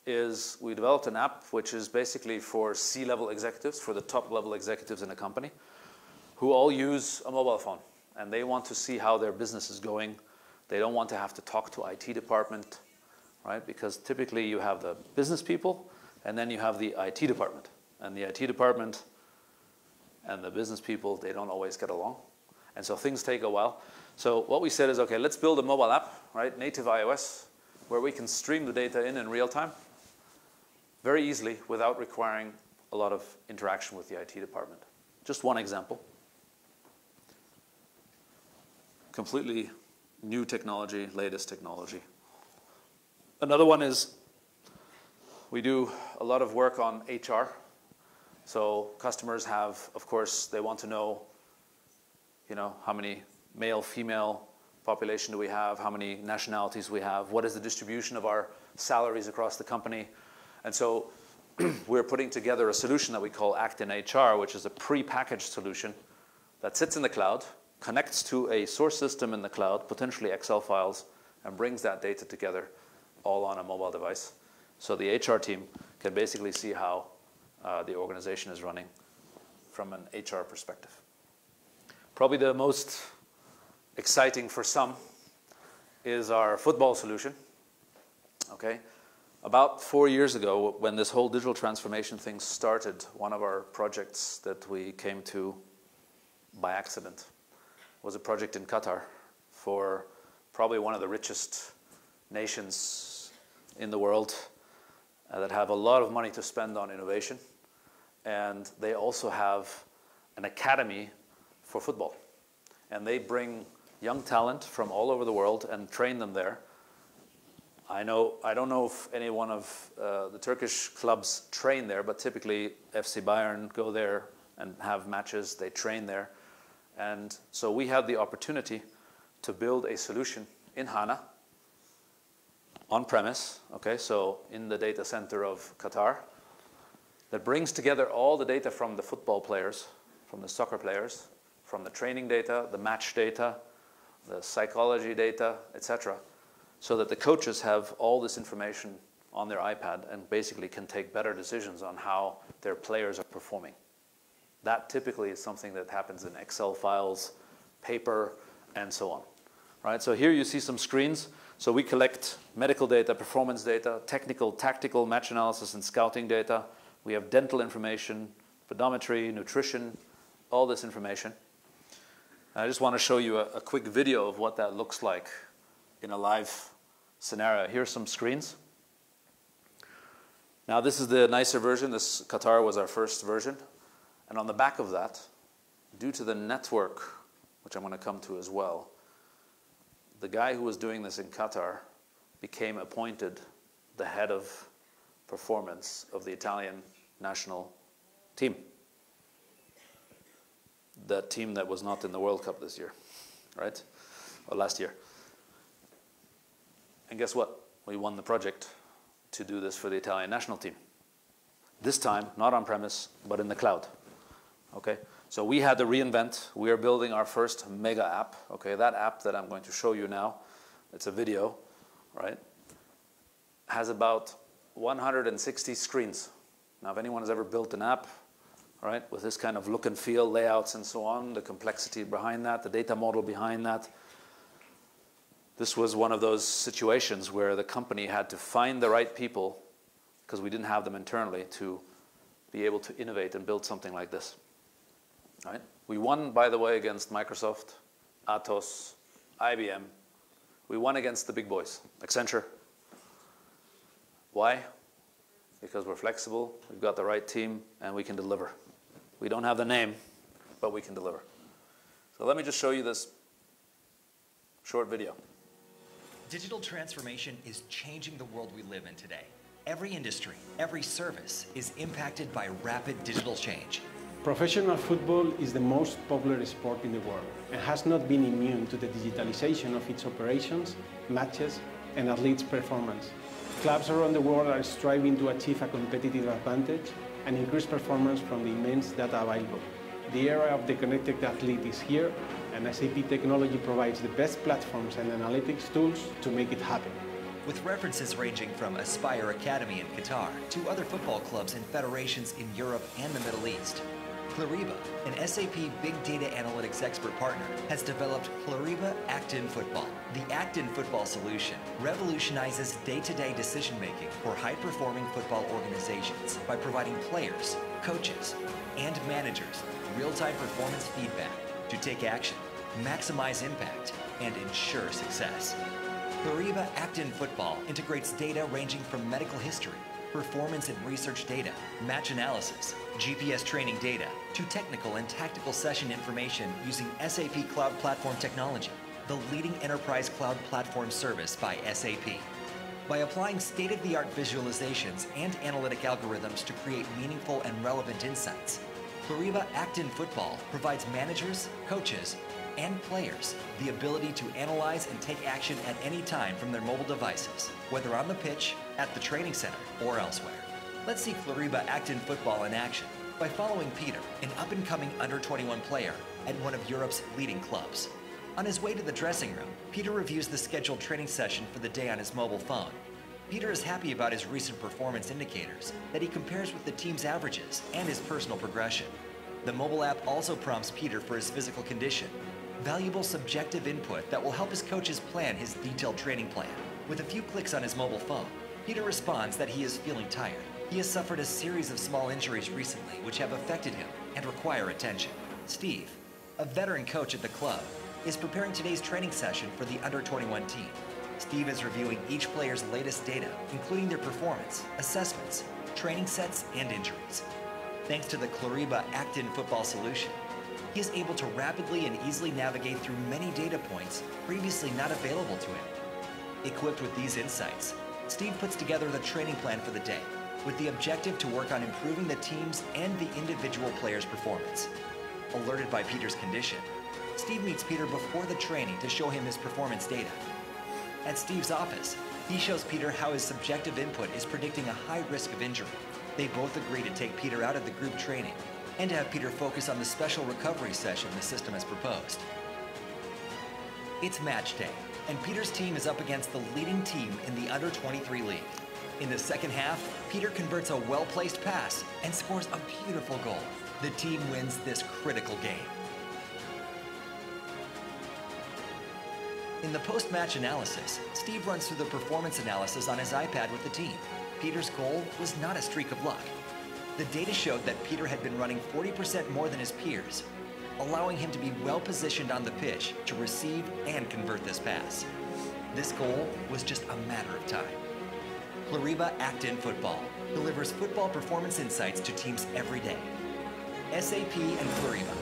is we developed an app which is basically for C-level executives, for the top-level executives in a company, who all use a mobile phone. And they want to see how their business is going. They don't want to have to talk to IT department, right? Because typically you have the business people, and then you have the IT department. And the IT department and the business people, they don't always get along. And so things take a while. So what we said is, okay, let's build a mobile app, right, native iOS, where we can stream the data in real time, very easily, without requiring a lot of interaction with the IT department. Just one example. Completely new technology, latest technology. Another one is we do a lot of work on HR. So customers have, of course, they want to know, how many male, female population do we have, how many nationalities we have, what is the distribution of our salaries across the company. And so we're putting together a solution that we call Act in HR, which is a pre-packaged solution that sits in the cloud, connects to a source system in the cloud, potentially Excel files, and brings that data together all on a mobile device. So the HR team can basically see how the organization is running from an HR perspective. Probably the most exciting for some is our football solution. Okay, about 4 years ago, when this whole digital transformation thing started, one of our projects that we came to by accident was a project in Qatar for probably one of the richest nations in the world that have a lot of money to spend on innovation. And they also have an academy for football. And they bring young talent from all over the world and train them there. I don't know if any one of the Turkish clubs train there, but typically FC Bayern go there and have matches. They train there. And so we had the opportunity to build a solution in HANA on-premise, okay, so in the data center of Qatar, that brings together all the data from the football players, from the soccer players, from the training data, the match data, the psychology data, etc., so that the coaches have all this information on their iPad and basically can take better decisions on how their players are performing. That typically is something that happens in Excel files, paper, and so on. Right? So here you see some screens. So we collect medical data, performance data, technical, tactical, match analysis, and scouting data. We have dental information, pedometry, nutrition, all this information. I just want to show you a quick video of what that looks like in a live scenario. Here's some screens. Now this is the nicer version. This Qatar was our first version. And on the back of that, due to the network, which I'm going to come to as well, the guy who was doing this in Qatar became appointed the head of performance of the Italian national team. That team that was not in the World Cup this year, right? Or last year. And guess what? We won the project to do this for the Italian national team. This time, not on-premise, but in the cloud. Okay? So we had to reinvent. We are building our first mega app. Okay? That app that I'm going to show you now, it's a video, right? Has about 160 screens. Now, if anyone has ever built an app, right, with this kind of look and feel, layouts and so on, the complexity behind that, the data model behind that, this was one of those situations where the company had to find the right people, because we didn't have them internally, to be able to innovate and build something like this. Right? We won, by the way, against Microsoft, Atos, IBM. We won against the big boys, Accenture. Why? Because we're flexible, we've got the right team, and we can deliver. We don't have the name, but we can deliver. So let me just show you this short video. Digital transformation is changing the world we live in today. Every industry, every service is impacted by rapid digital change. Professional football is the most popular sport in the world and has not been immune to the digitalization of its operations, matches, and athletes' performance. Clubs around the world are striving to achieve a competitive advantage and increase performance from the immense data available. The era of the connected athlete is here, and SAP technology provides the best platforms and analytics tools to make it happen. With references ranging from Aspire Academy in Qatar to other football clubs and federations in Europe and the Middle East, Clariba, an SAP Big Data Analytics expert partner, has developed Clariba Act-In Football. The Act-In Football solution revolutionizes day-to-day decision-making for high-performing football organizations by providing players, coaches, and managers real-time performance feedback to take action, maximize impact, and ensure success. Clariba Act-In Football integrates data ranging from medical history, performance and research data, match analysis, GPS training data, to technical and tactical session information using SAP Cloud Platform technology, the leading enterprise cloud platform service by SAP. By applying state-of-the-art visualizations and analytic algorithms to create meaningful and relevant insights, Clariba Act-In Football provides managers, coaches, and players the ability to analyze and take action at any time from their mobile devices, whether on the pitch, at the training center, or elsewhere. Let's see Clariba Act-In Football in action by following Peter, an up-and-coming under-21 player at one of Europe's leading clubs. On his way to the dressing room, Peter reviews the scheduled training session for the day on his mobile phone. Peter is happy about his recent performance indicators that he compares with the team's averages and his personal progression. The mobile app also prompts Peter for his physical condition, valuable subjective input that will help his coaches plan his detailed training plan. With a few clicks on his mobile phone, Peter responds that he is feeling tired. He has suffered a series of small injuries recently which have affected him and require attention. Steve, a veteran coach at the club, is preparing today's training session for the under-21 team. Steve is reviewing each player's latest data, including their performance, assessments, training sets, and injuries. Thanks to the Clariba Act-In Football solution, he is able to rapidly and easily navigate through many data points previously not available to him. Equipped with these insights, Steve puts together the training plan for the day with the objective to work on improving the team's and the individual player's performance. Alerted by Peter's condition, Steve meets Peter before the training to show him his performance data. At Steve's office, He shows Peter how his subjective input is predicting a high risk of injury. They both agree to take Peter out of the group training and to have Peter focus on the special recovery session the system has proposed. It's match day, and Peter's team is up against the leading team in the under-23 league. In the second half, Peter converts a well-placed pass and scores a beautiful goal. The team wins this critical game. In the post-match analysis, Steve runs through the performance analysis on his iPad with the team. Peter's goal was not a streak of luck. The data showed that Peter had been running 40% more than his peers, allowing him to be well-positioned on the pitch to receive and convert this pass. This goal was just a matter of time. Clariba Act in Football delivers football performance insights to teams every day. SAP and Clariba,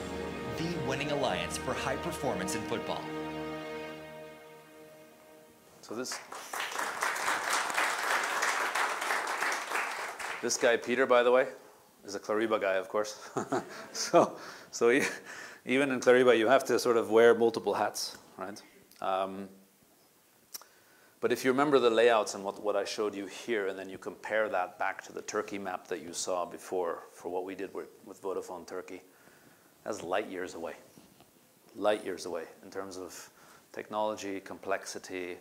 the winning alliance for high performance in football. So this guy, Peter, by the way, is a Clariba guy, of course. so even in Clariba, you have to sort of wear multiple hats, right? But if you remember the layouts and what I showed you here, and then you compare that back to the Turkey map that you saw before for what we did with Vodafone Turkey, that's light years away in terms of technology, complexity,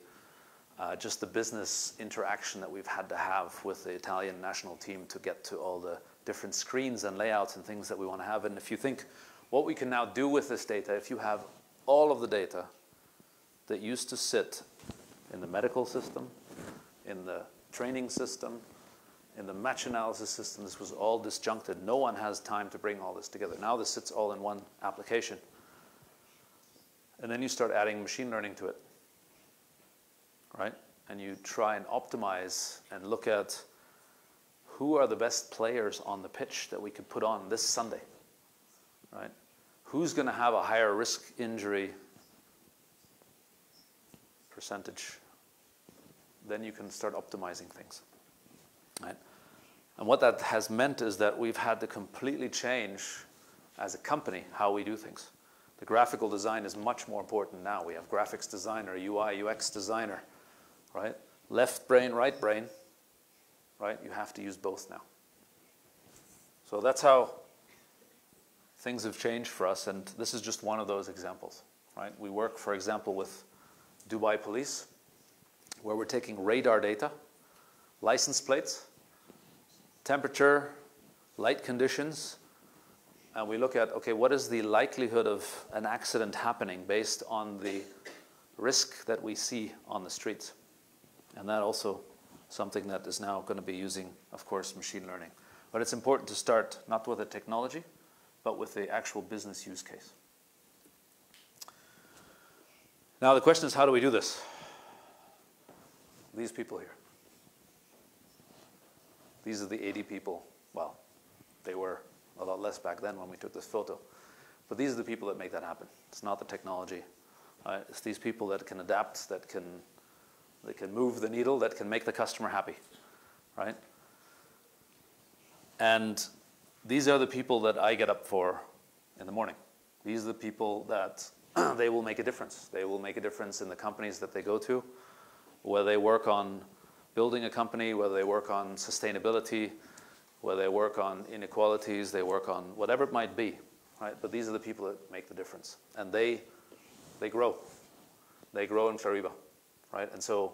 just the business interaction that we've had to have with the Italian national team to get to all the different screens and layouts and things that we want to have. And if you think what we can now do with this data, if you have all of the data that used to sit in the medical system, in the training system, in the match analysis system, this was all disjuncted. No one has time to bring all this together. Now this sits all in one application. And then you start adding machine learning to it, right? And you try and optimize and look at who are the best players on the pitch that we could put on this Sunday, right? Who's going to have a higher risk injury percentage? Then you can start optimizing things, right? And what that has meant is that we've had to completely change as a company how we do things. The graphical design is much more important now. We have graphics designer, UI, UX designer, right? Left brain, right brain, right? You have to use both now. So that's how things have changed for us, and this is just one of those examples, right? We work, for example, with Dubai Police, where we're taking radar data, license plates, temperature, light conditions, and we look at, okay, what is the likelihood of an accident happening based on the risk that we see on the streets? And that also something that is now going to be using, of course, machine learning. But it's important to start not with the technology, but with the actual business use case. Now the question is, how do we do this? These people here. These are the 80 people. Well, they were a lot less back then when we took this photo. But these are the people that make that happen. It's not the technology. It's these people that can adapt, that can move the needle, that can make the customer happy, right? And these are the people that I get up for in the morning. These are the people that they will make a difference. They will make a difference in the companies that they go to, whether they work on building a company, whether they work on sustainability, whether they work on inequalities, they work on whatever it might be, right? But these are the people that make the difference. And they grow. They grow in Clariba, right? And so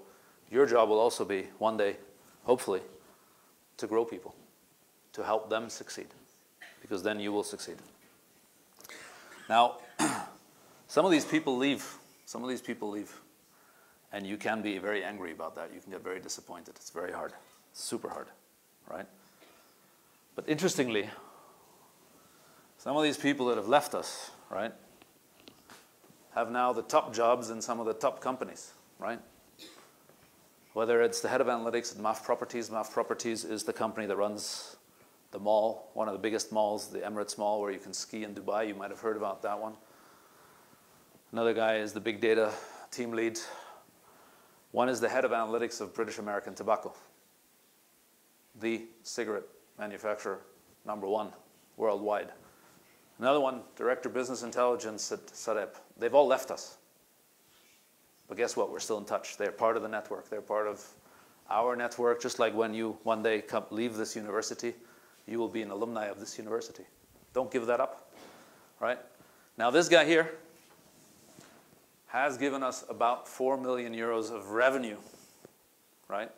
your job will also be one day, hopefully, to grow people, to help them succeed, because then you will succeed. Now, some of these people leave. Some of these people leave. And you can be very angry about that. You can get very disappointed. It's very hard. It's super hard, right? But interestingly, some of these people that have left us, right, have now the top jobs in some of the top companies, right? Whether it's the head of analytics at MAF Properties. MAF Properties is the company that runs the mall, one of the biggest malls, the Emirates Mall, where you can ski in Dubai. You might have heard about that one. Another guy is the big data team lead. One is the head of analytics of British American Tobacco, the cigarette manufacturer #1 worldwide. Another one, director business intelligence at Sareb. They've all left us But guess what? We're still in touch. They're part of the network. They're part of our network, just like when you one day leave this university, you will be an alumni of this university. Don't give that up, right? Now this guy here has given us about 4 million euros of revenue, right,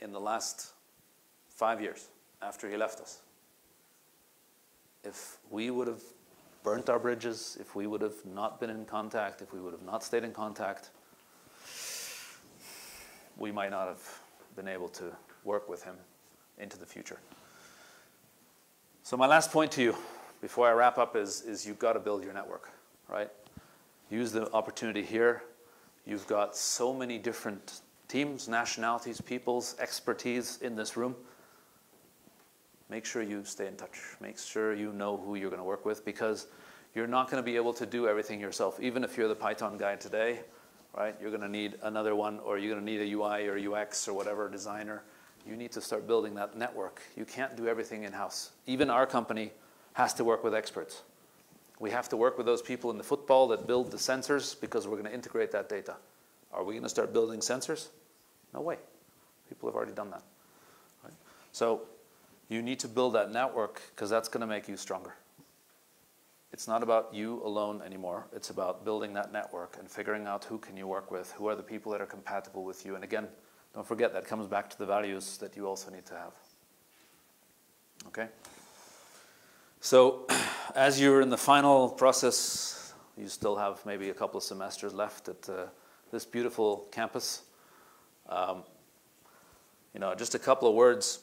in the last 5 years after he left us. If we would have burnt our bridges, if we would have not been in contact, if we would have not stayed in contact, we might not have been able to work with him into the future. So my last point to you before I wrap up is you've got to build your network, right? Use the opportunity here. You've got so many different teams, nationalities, peoples, expertise in this room. Make sure you stay in touch. Make sure you know who you're going to work with, because you're not going to be able to do everything yourself. Even if you're the Python guy today, right, you're going to need another one, or you're going to need a UI or UX or whatever designer. You need to start building that network. You can't do everything in-house. Even our company has to work with experts. We have to work with those people in the football that build the sensors, because we're going to integrate that data. Are we going to start building sensors? No way. People have already done that. Right? So you need to build that network, because that's going to make you stronger. It's not about you alone anymore. It's about building that network and figuring out who can you work with, who are the people that are compatible with you. And again, don't forget, that comes back to the values that you also need to have. Okay? So as you're in the final process, you still have maybe a couple of semesters left at this beautiful campus. You know, just a couple of words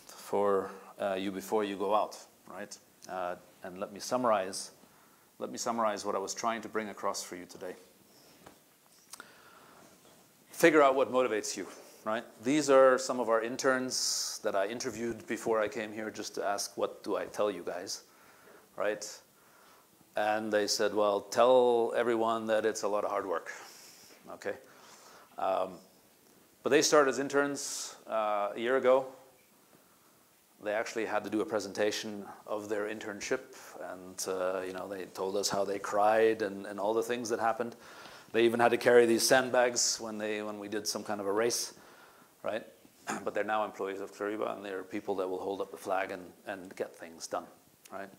for you before you go out, right? And let me summarize what I was trying to bring across for you today. Figure out what motivates you, right? These are some of our interns that I interviewed before I came here, just to ask, what do I tell you guys, right? And they said, well, tell everyone that it's a lot of hard work, okay? But they started as interns a year ago. They actually had to do a presentation of their internship, and you know, they told us how they cried and all the things that happened. They even had to carry these sandbags when we did some kind of a race, right? But they're now employees of Clariba, and they're people that will hold up the flag and get things done, right?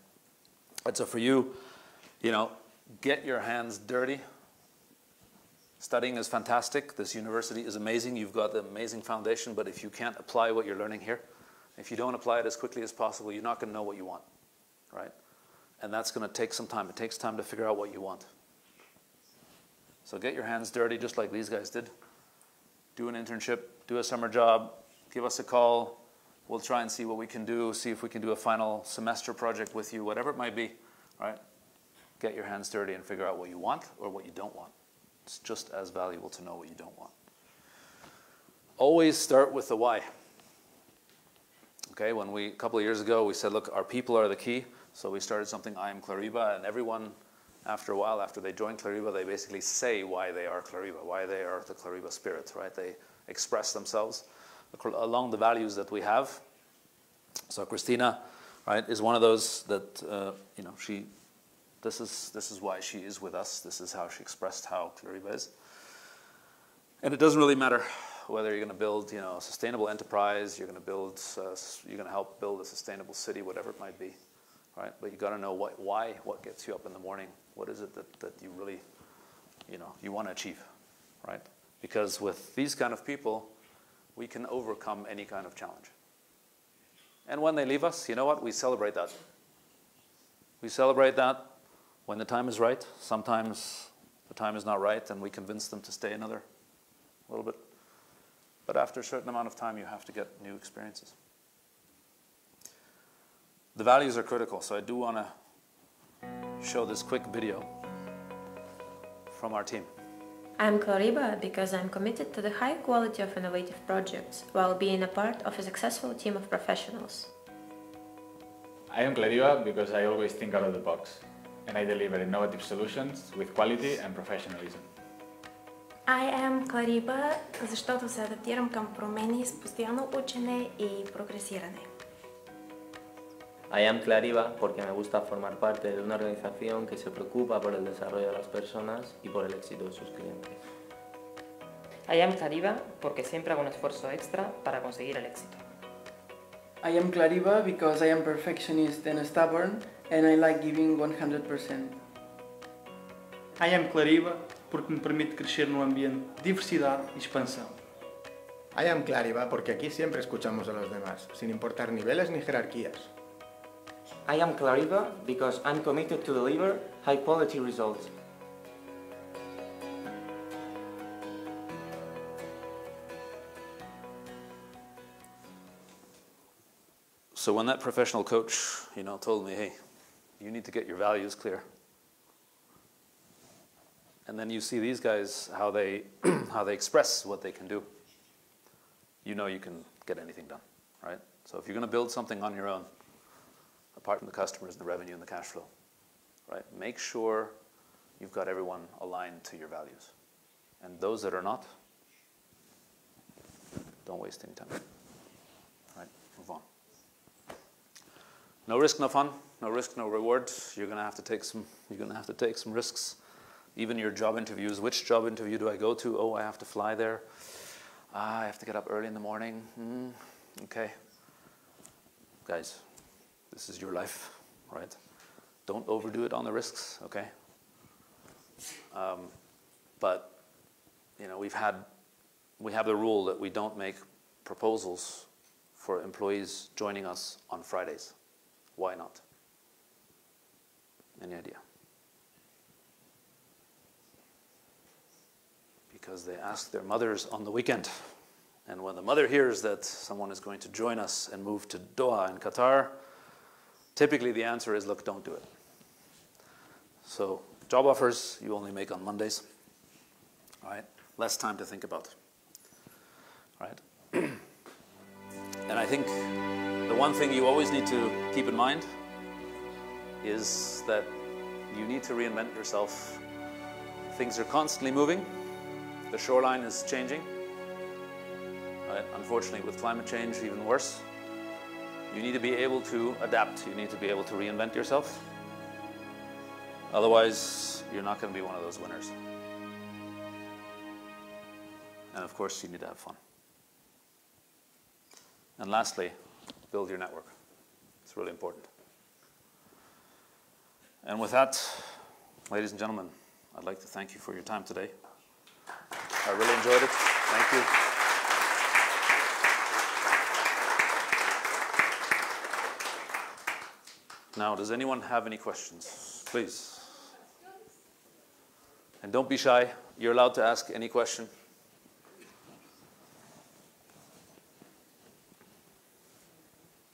And so for you, you know, get your hands dirty. Studying is fantastic. This university is amazing. You've got the amazing foundation, but if you can't apply what you're learning here, if you don't apply it as quickly as possible, you're not going to know what you want, right? And that's going to take some time. It takes time to figure out what you want. So get your hands dirty, just like these guys did. Do an internship, do a summer job, give us a call. We'll try and see what we can do, see if we can do a final semester project with you, whatever it might be, right? Get your hands dirty and figure out what you want or what you don't want. It's just as valuable to know what you don't want. Always start with the why. Okay, a couple of years ago, we said, look, our people are the key. So we started something, I am Clariba, and everyone, after a while, after they join Clariba, they basically say why they are Clariba, why they are the Clariba spirit, right? They express themselves along the values that we have. So Christina, right, is one of those that, you know, this is why she is with us. This is how she expressed how Clariba is. And it doesn't really matter whether you're going to build, you know, a sustainable enterprise, you're going to help build a sustainable city, whatever it might be, right? But you got to know why, what gets you up in the morning, what is it that you really, you know, you want to achieve, right? Because with these kind of people, we can overcome any kind of challenge. And when they leave us, you know what? We celebrate that. We celebrate that when the time is right. Sometimes the time is not right, and we convince them to stay another little bit. But after a certain amount of time, you have to get new experiences. The values are critical, so I do want to show this quick video from our team. I'm Clariba because I'm committed to the high quality of innovative projects while being a part of a successful team of professionals. I am Clariba because I always think out of the box, and I deliver innovative solutions with quality and professionalism. I am Clariba, защото се адаптирам към промени с постоянно учене и прогресиране. I am Clariba porque me gusta formar parte de una organización que se preocupa por el desarrollo de las personas y por el éxito de sus clientes. I am Clariva porque siempre hago un esfuerzo extra para conseguir el éxito. I am Clariva because I am perfectionist and stubborn and I like giving 100%. I am Clariva porque me permite crescer num ambiente de diversidade e expansão. I am Clariva porque aquí siempre escuchamos a los demás, sin importar niveles ni jerarquías. I am Clariva because I'm committed to deliver high quality results. So when that professional coach, told me, hey, you need to get your values clear. And then you see these guys, how they express what they can do. You know you can get anything done, right? So if you're going to build something on your own, apart from the customers, the revenue, and the cash flow, right? Make sure you've got everyone aligned to your values. And those that are not, don't waste any time. Right? Move on. No risk, no fun. No risk, no reward. You're going to have to take some risks. Even your job interviews. Which job interview do I go to? Oh, I have to fly there. I have to get up early in the morning. Okay. Guys, this is your life, right? Don't overdo it on the risks, okay? But, we have the rule that we don't make proposals for employees joining us on Fridays. Why not? Any idea? Because they ask their mothers on the weekend. And when the mother hears that someone is going to join us and move to Doha in Qatar, typically the answer is, look, don't do it. So job offers you only make on Mondays. All right? Less time to think about. All right? And I think the one thing you always need to keep in mind is that you need to reinvent yourself. Things are constantly moving. The shoreline is changing. Right? Unfortunately, with climate change, even worse. You need to be able to adapt. You need to be able to reinvent yourself. Otherwise, you're not going to be one of those winners. And of course, you need to have fun. And lastly, build your network. It's really important. And with that, ladies and gentlemen, I'd like to thank you for your time today. I really enjoyed it. Thank you. Now, does anyone have any questions? Please. And don't be shy. You're allowed to ask any question.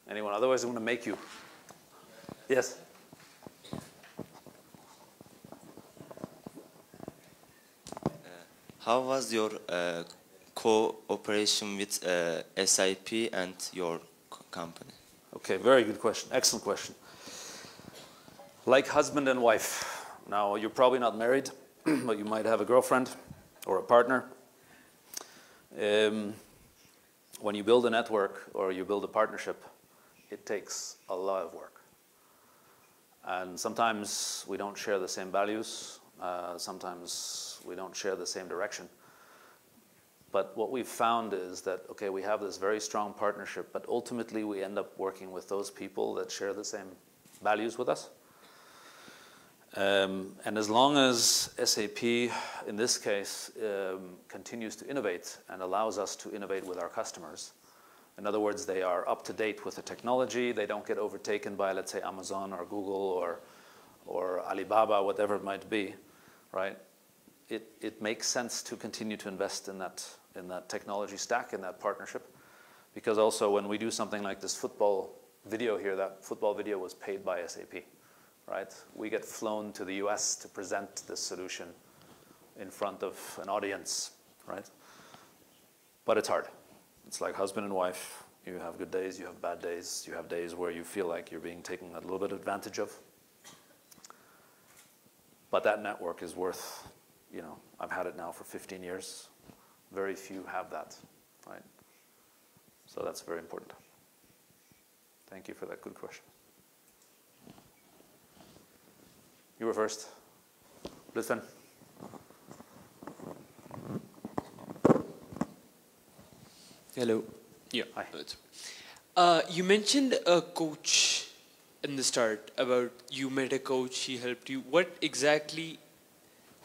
Anyone? Otherwise, I'm going to make you. Yes? How was your cooperation with SAP and your company? Okay, very good question. Excellent question. Like husband and wife. Now, you're probably not married, but you might have a girlfriend or a partner. When you build a network or you build a partnership, it takes a lot of work. And sometimes we don't share the same values. Sometimes we don't share the same direction. But what we've found is that, okay, we have this very strong partnership, but ultimately we end up working with those people that share the same values with us. And as long as SAP, in this case, continues to innovate and allows us to innovate with our customers, in other words, they are up to date with the technology, they don't get overtaken by, let's say, Amazon or Google or Alibaba, whatever it might be, right? It makes sense to continue to invest in that technology stack, in that partnership, because also when we do something like this football video here, that football video was paid by SAP, right? We get flown to the US to present this solution in front of an audience, right? But it's hard. It's like husband and wife. You have good days, you have bad days, you have days where you feel like you're being taken a little bit advantage of. But that network is worth, I've had it now for 15 years. Very few have that, right? So that's very important. Thank you for that good question. You were first. Listen. Hello. Yeah. Hi. You mentioned a coach in the start about you met a coach, he helped you.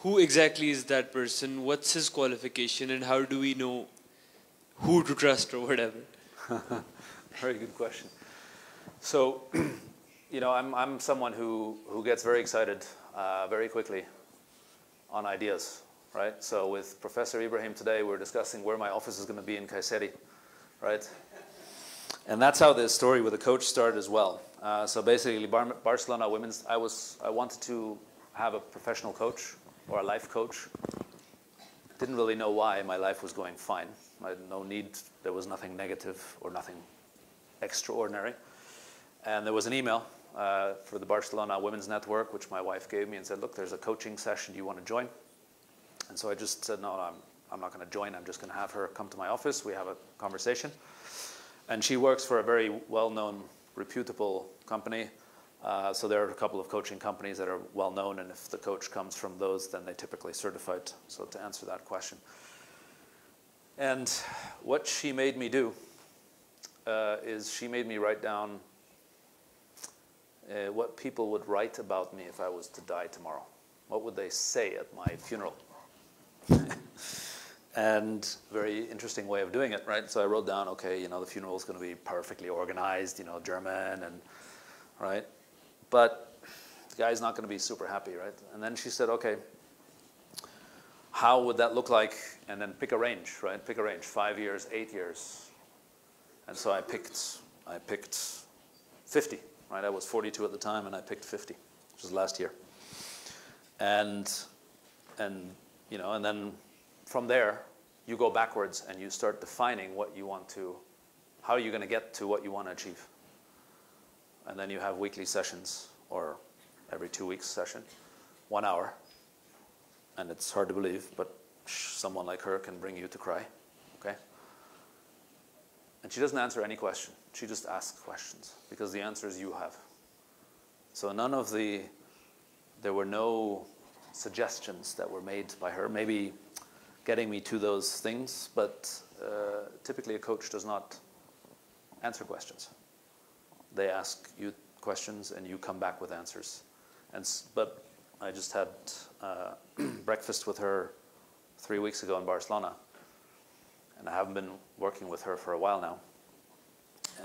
Who exactly is that person? What's his qualification, and how do we know who to trust or whatever? Very good question. So, I'm someone who gets very excited very quickly on ideas, right? So with Professor Ibrahim today, we're discussing where my office is going to be in Kayseri, right? And that's how this story with the coach started as well. So basically, Barcelona women's, I wanted to have a professional coach or a life coach. Didn't really know why. My life was going fine. I had no need. There was nothing negative or nothing extraordinary. And there was an email for the Barcelona Women's Network, which my wife gave me and said, look, there's a coaching session. Do you want to join? And so I just said, no, I'm not going to join. I'm just going to have her come to my office. We have a conversation. And she works for a very well-known, reputable company. So there are a couple of coaching companies that are well-known, and if the coach comes from those, then they typically certified. So to answer that question. And what she made me do is she made me write down what people would write about me if I was to die tomorrow. What would they say at my funeral? And very interesting way of doing it, right? So I wrote down, okay, the funeral is going to be perfectly organized, German, and right? But the guy's not going to be super happy, right? And then she said, okay, how would that look like? And then pick a range, right? Pick a range, 5 years, 8 years. And so I picked 50, right? I was 42 at the time, and I picked 50, which was last year. And then from there, you go backwards and you start defining what you want to, how are you going to get to what you want to achieve? And then you have weekly sessions, or every 2 weeks session, 1 hour. And it's hard to believe, but someone like her can bring you to cry, okay? And she doesn't answer any question. She just asks questions, because the answers you have. So there were no suggestions that were made by her, maybe getting me to those things, but typically a coach does not answer questions. They ask you questions and you come back with answers. But I just had breakfast with her 3 weeks ago in Barcelona, and I haven't been working with her for a while now.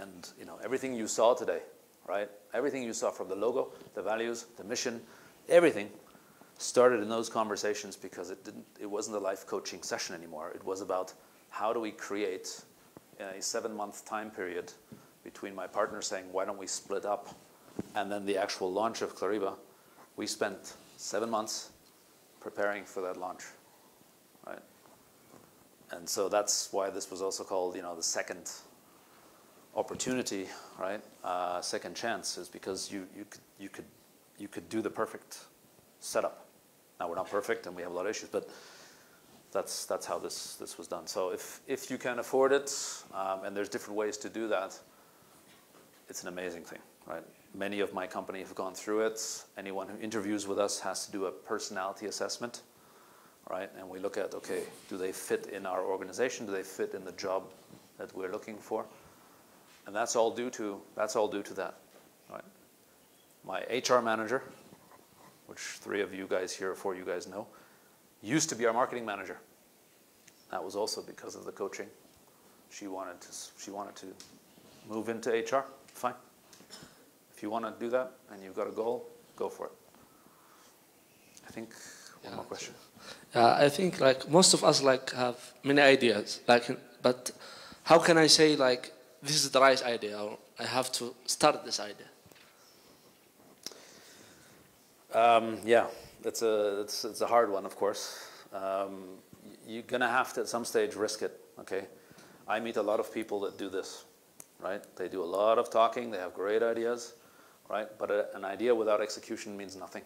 And everything you saw today, right? Everything you saw, from the logo, the values, the mission, everything started in those conversations, because it wasn't a life coaching session anymore. It was about how do we create, in a 7-month time period between my partner saying, why don't we split up, and then the actual launch of Clariba. We spent 7 months preparing for that launch, right? And so that's why this was also called, the second opportunity, right? Second chance, is because you could do the perfect setup. Now, we're not perfect and we have a lot of issues, but that's how this was done. So if you can afford it, and there's different ways to do that, it's an amazing thing, right? Many of my company have gone through it. Anyone who interviews with us has to do a personality assessment, right? And we look at, okay, do they fit in our organization? Do they fit in the job that we're looking for? And that's all due to that, right? My HR manager, which 3 of you guys here, 4 of you guys know, used to be our marketing manager. That was also because of the coaching. She wanted to move into HR. Fine. If you want to do that and you've got a goal, go for it. I think one more question. I think most of us have many ideas, but how can I say this is the right idea, or I have to start this idea? Yeah, it's a hard one, of course. You're gonna have to at some stage risk it. Okay, I meet a lot of people that do this, right? They do a lot of talking. They have great ideas, right? But an idea without execution means nothing.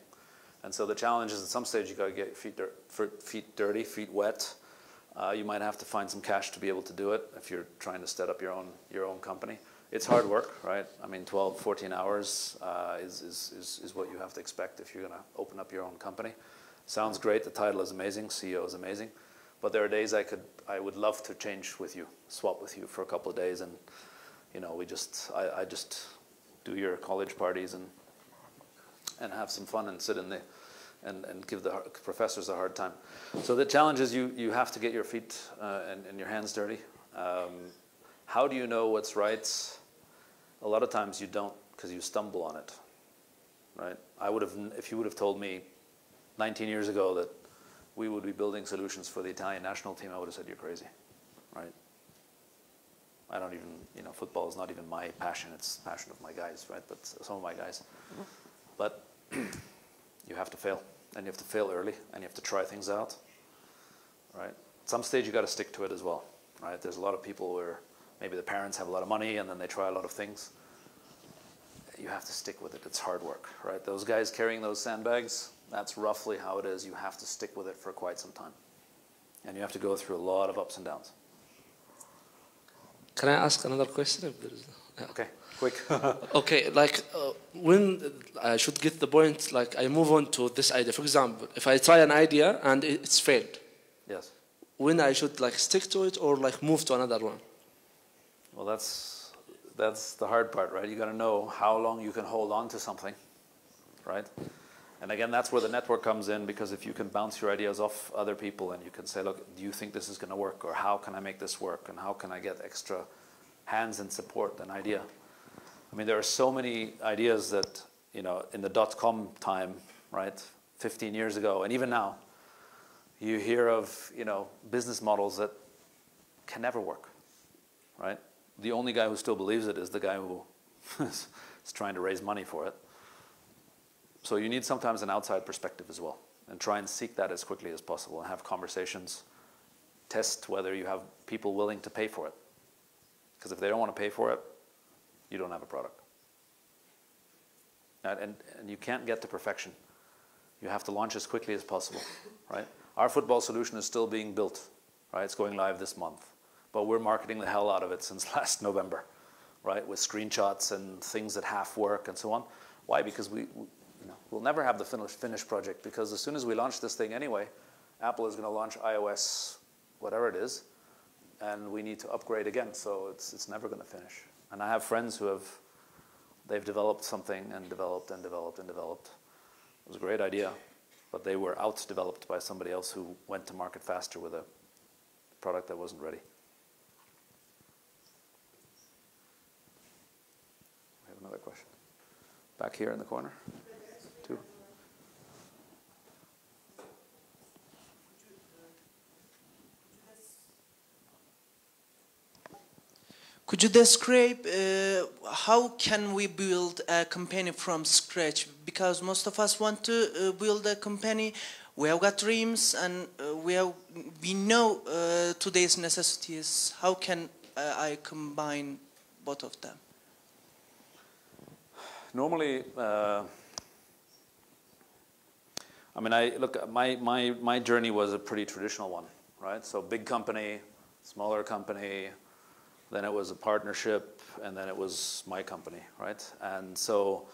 And so the challenge is at some stage you got to get feet dirty, feet wet. You might have to find some cash to be able to do it if you're trying to set up your own company. It's hard work, right? I mean, 12, 14 hours is what you have to expect if you're going to open up your own company. Sounds great. The title is amazing. CEO is amazing. But there are days I would love to change with you, swap with you for a couple of days, and you know, I just do your college parties and have some fun and sit in the and give the professors a hard time. So the challenge is you have to get your feet and your hands dirty. How do you know what's right? A lot of times you don't, because you stumble on it, right? If you would have told me 19 years ago that we would be building solutions for the Italian national team, I would have said you're crazy, right? I don't even, you know, football is not even my passion, it's the passion of my guys, right? But some of my guys. But you have to fail, and you have to fail early, and you have to try things out, right? At some stage you got to stick to it as well, right? There's a lot of people where maybe the parents have a lot of money and then they try a lot of things. You have to stick with it. It's hard work, right? Those guys carrying those sandbags, that's roughly how it is. You have to stick with it for quite some time. And you have to go through a lot of ups and downs. Can I ask another question? If there is, yeah. Okay, quick. Okay, like when I should get the point, like I move on to this idea. For example, if I try an idea and it's failed. Yes. When I should like stick to it or like move to another one? Well, that's the hard part, right? You got to know how long you can hold on to something, right? And again, that's where the network comes in, because if you can bounce your ideas off other people and you can say, look, do you think this is going to work? Or how can I make this work? And how can I get extra hands and support an idea? I mean, there are so many ideas that, you know, in the .com time, right, 15 years ago, and even now, you hear of, you know, business models that can never work, right? The only guy who still believes it is the guy who is trying to raise money for it. So you need sometimes an outside perspective as well, and try and seek that as quickly as possible and have conversations, test whether you have people willing to pay for it. Because if they don't want to pay for it, you don't have a product. And you can't get to perfection. You have to launch as quickly as possible, right? Our football solution is still being built, right? It's going live this month. But we're marketing the hell out of it since last November, right? With screenshots and things that half work and so on. Why? Because we'll never have the finished project, because as soon as we launch this thing anyway, Apple is going to launch iOS, whatever it is, and we need to upgrade again. So it's never going to finish. And I have friends who they've developed something and developed and developed and developed. It was a great idea, but they were out-developed by somebody else who went to market faster with a product that wasn't ready. We have another question. Back here in the corner. Two. Could you describe how can we build a company from scratch? Because most of us want to build a company. We have got dreams, and we know today's necessities. How can I combine both of them? Normally, I mean, look, my journey was a pretty traditional one, right? So big company, smaller company, then it was a partnership, and then it was my company, right? And so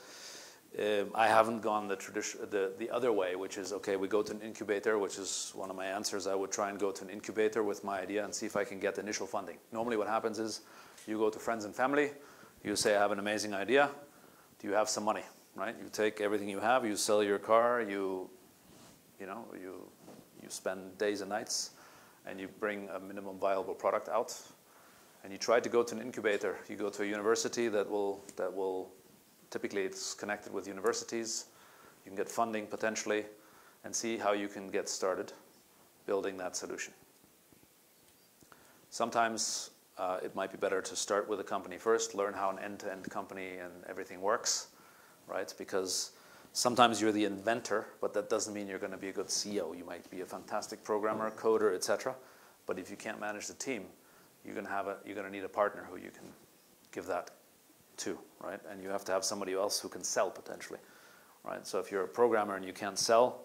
I haven't gone the other way, which is, okay, we go to an incubator, which is one of my answers. I would try and go to an incubator with my idea and see if I can get initial funding. Normally what happens is you go to friends and family, you say, I have an amazing idea. Do you have some money, right? You take everything you have, you sell your car, you spend days and nights, and you bring a minimum viable product out, and you try to go to an incubator. You go to a university that will typically it's connected with universities. You can get funding potentially, and see how you can get started building that solution. Sometimes it might be better to start with a company first, learn how an end-to-end company and everything works, right? Because sometimes you're the inventor, but that doesn't mean you're going to be a good CEO. You might be a fantastic programmer, coder, etc. But if you can't manage the team, you're going to need a partner who you can give that to, right? And you have to have somebody else who can sell potentially, right? So if you're a programmer and you can't sell,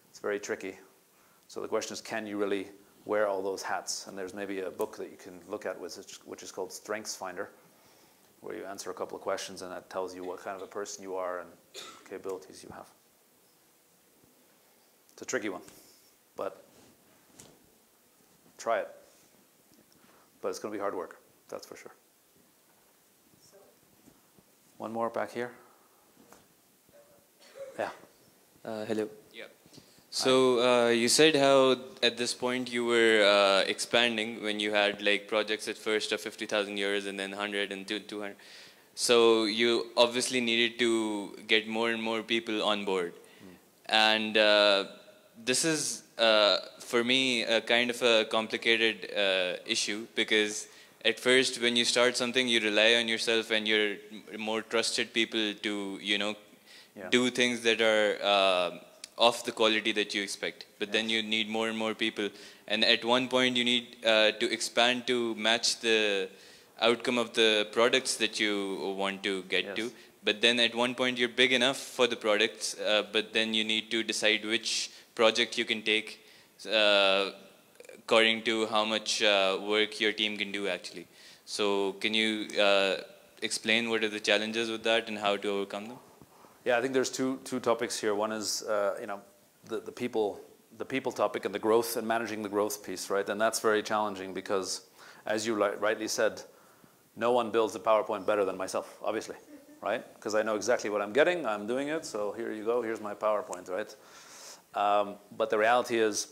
it's very tricky. So the question is, can you really wear all those hats? And there's maybe a book that you can look at which is called Strengths Finder, where you answer a couple of questions and that tells you what kind of a person you are and capabilities you have. It's a tricky one, but try it. But it's going to be hard work, that's for sure. One more back here. Yeah. Hello. Yeah. So you said how at this point you were expanding when you had like projects at first of 50,000 euros and then 100 and 200. So you obviously needed to get more and more people on board. And this is, for me, a kind of a complicated issue because at first when you start something, you rely on yourself and your more trusted people to, you know, do things that are of the quality that you expect. But then you need more and more people. And at one point you need to expand to match the outcome of the products that you want to get to. But then at one point you're big enough for the products, but then you need to decide which project you can take according to how much work your team can do actually. So can you explain what are the challenges with that and how to overcome them? Yeah, I think there's two topics here. One is you know, the people topic and the growth and managing the growth piece, right? And that's very challenging because, as you rightly said, no one builds a PowerPoint better than myself, obviously, right? Because I know exactly what I'm getting, I'm doing it, so here you go, here's my PowerPoint, right? But the reality is,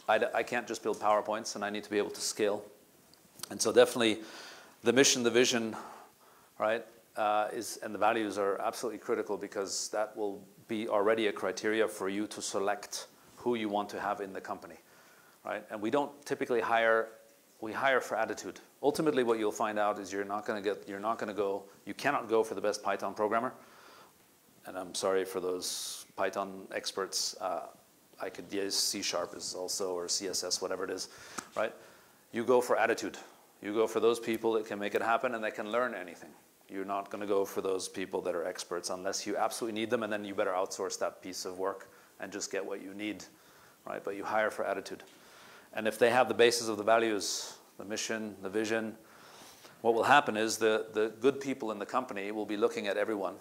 I can't just build PowerPoints, and I need to be able to scale. And so definitely, the mission, the vision, right, and the values are absolutely critical because that will be already a criteria for you to select who you want to have in the company, right? And we don't typically hire. We hire for attitude. Ultimately, what you'll find out is you cannot go for the best Python programmer. And I'm sorry for those Python experts. I could use C# is also, or CSS, whatever it is, right? You go for attitude. You go for those people that can make it happen and that can learn anything. You're not going to go for those people that are experts unless you absolutely need them, and then you better outsource that piece of work and just get what you need, right? But you hire for attitude. And if they have the basis of the values, the mission, the vision, what will happen is the good people in the company will be looking at everyone,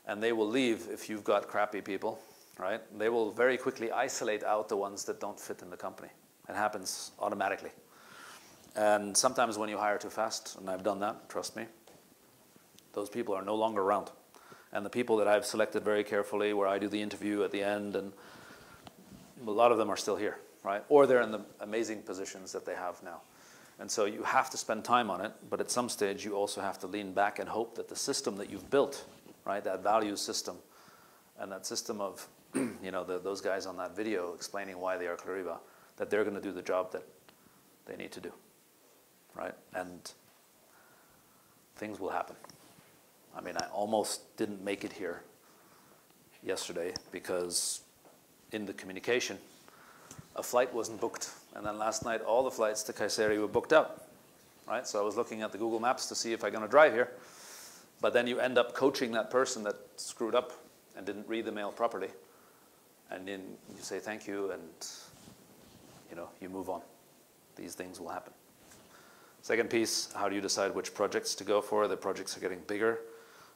and they will leave if you've got crappy people, right? They will very quickly isolate out the ones that don't fit in the company. It happens automatically. And sometimes when you hire too fast, and I've done that, trust me, those people are no longer around. And the people that I've selected very carefully, where I do the interview at the end, and a lot of them are still here. Right? Or they're in the amazing positions that they have now. And so you have to spend time on it, but at some stage you also have to lean back and hope that the system that you've built, right, that value system, and that system of, you know, those guys on that video explaining why they are Clariva, that they're going to do the job that they need to do, right? And things will happen. I mean, I almost didn't make it here yesterday because in the communication, a flight wasn't booked, and then last night all the flights to Kayseri were booked up, right? So I was looking at the Google Maps to see if I'm going to drive here, but then you end up coaching that person that screwed up and didn't read the mail properly, and then you say thank you, and you know, you move on. These things will happen. Second piece, how do you decide which projects to go for? The projects are getting bigger,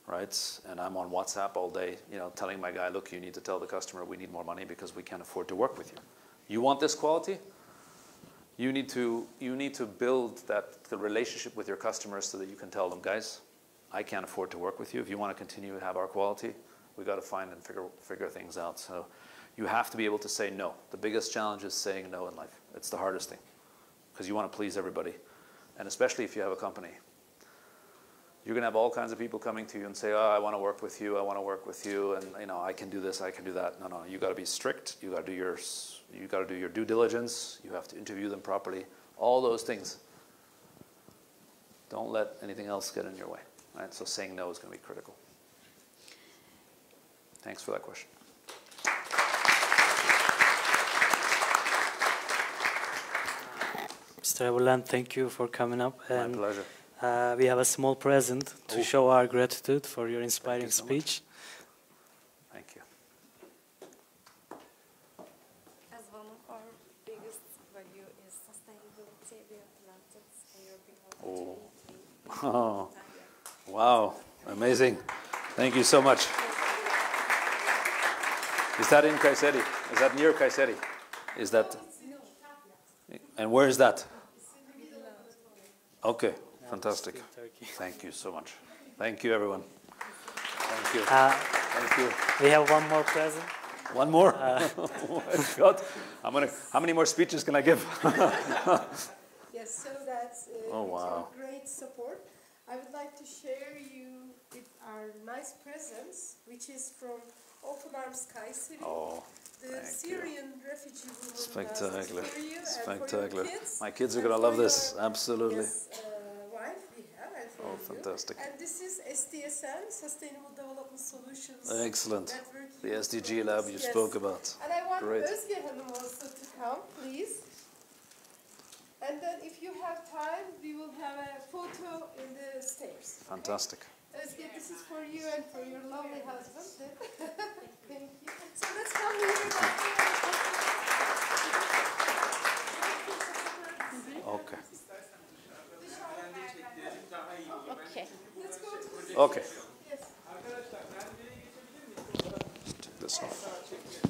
right? And I'm on WhatsApp all day, you know, telling my guy, look, you need to tell the customer we need more money because we can't afford to work with you. You want this quality? You need to build the relationship with your customers so that you can tell them, guys, I can't afford to work with you. If you want to continue to have our quality, we've got to find and figure things out. So you have to be able to say no. The biggest challenge is saying no in life. It's the hardest thing because you want to please everybody. And especially if you have a company. You're going to have all kinds of people coming to you and say, oh, I want to work with you, I want to work with you, and you know, I can do this, I can do that. No, you got to be strict. You got to do your due diligence. You have to interview them properly. All those things. Don't let anything else get in your way. Right? So saying no is going to be critical. Thanks for that question. Mr. Eberland, thank you for coming up. My pleasure. We have a small present to show our gratitude for your inspiring speech. Thank you. As one of our biggest value is sustainability, we have planted on your behalf. Oh, wow, amazing. Thank you so much. Is that in Kayseri? Is that near Kayseri? Is that? And where is that? Okay, fantastic. Thank you so much. Thank you, everyone. Thank you. Thank you. We have one more present. One more? Oh my God. How many more speeches can I give? Yes, so that's great support. I would like to share you with our nice presents, which is from Open Arms Kayseri. Oh, the Syrian refugee woman. Spectacular. For you Spectacular. And for your kids, my kids are going to love this. Absolutely. Wife we have, and for oh, fantastic. And this is SDSN, Sustainable Development Solutions. Excellent. The SDG lab you spoke about. And I want Great. Özge Hanım also to come, please. And then if you have time, we will have a photo in the stairs. Fantastic. Özge, this is for you and for your lovely husband. Thank you. So let's come here. Okay. Okay. Let's go to the Okay. Yes. Take this off.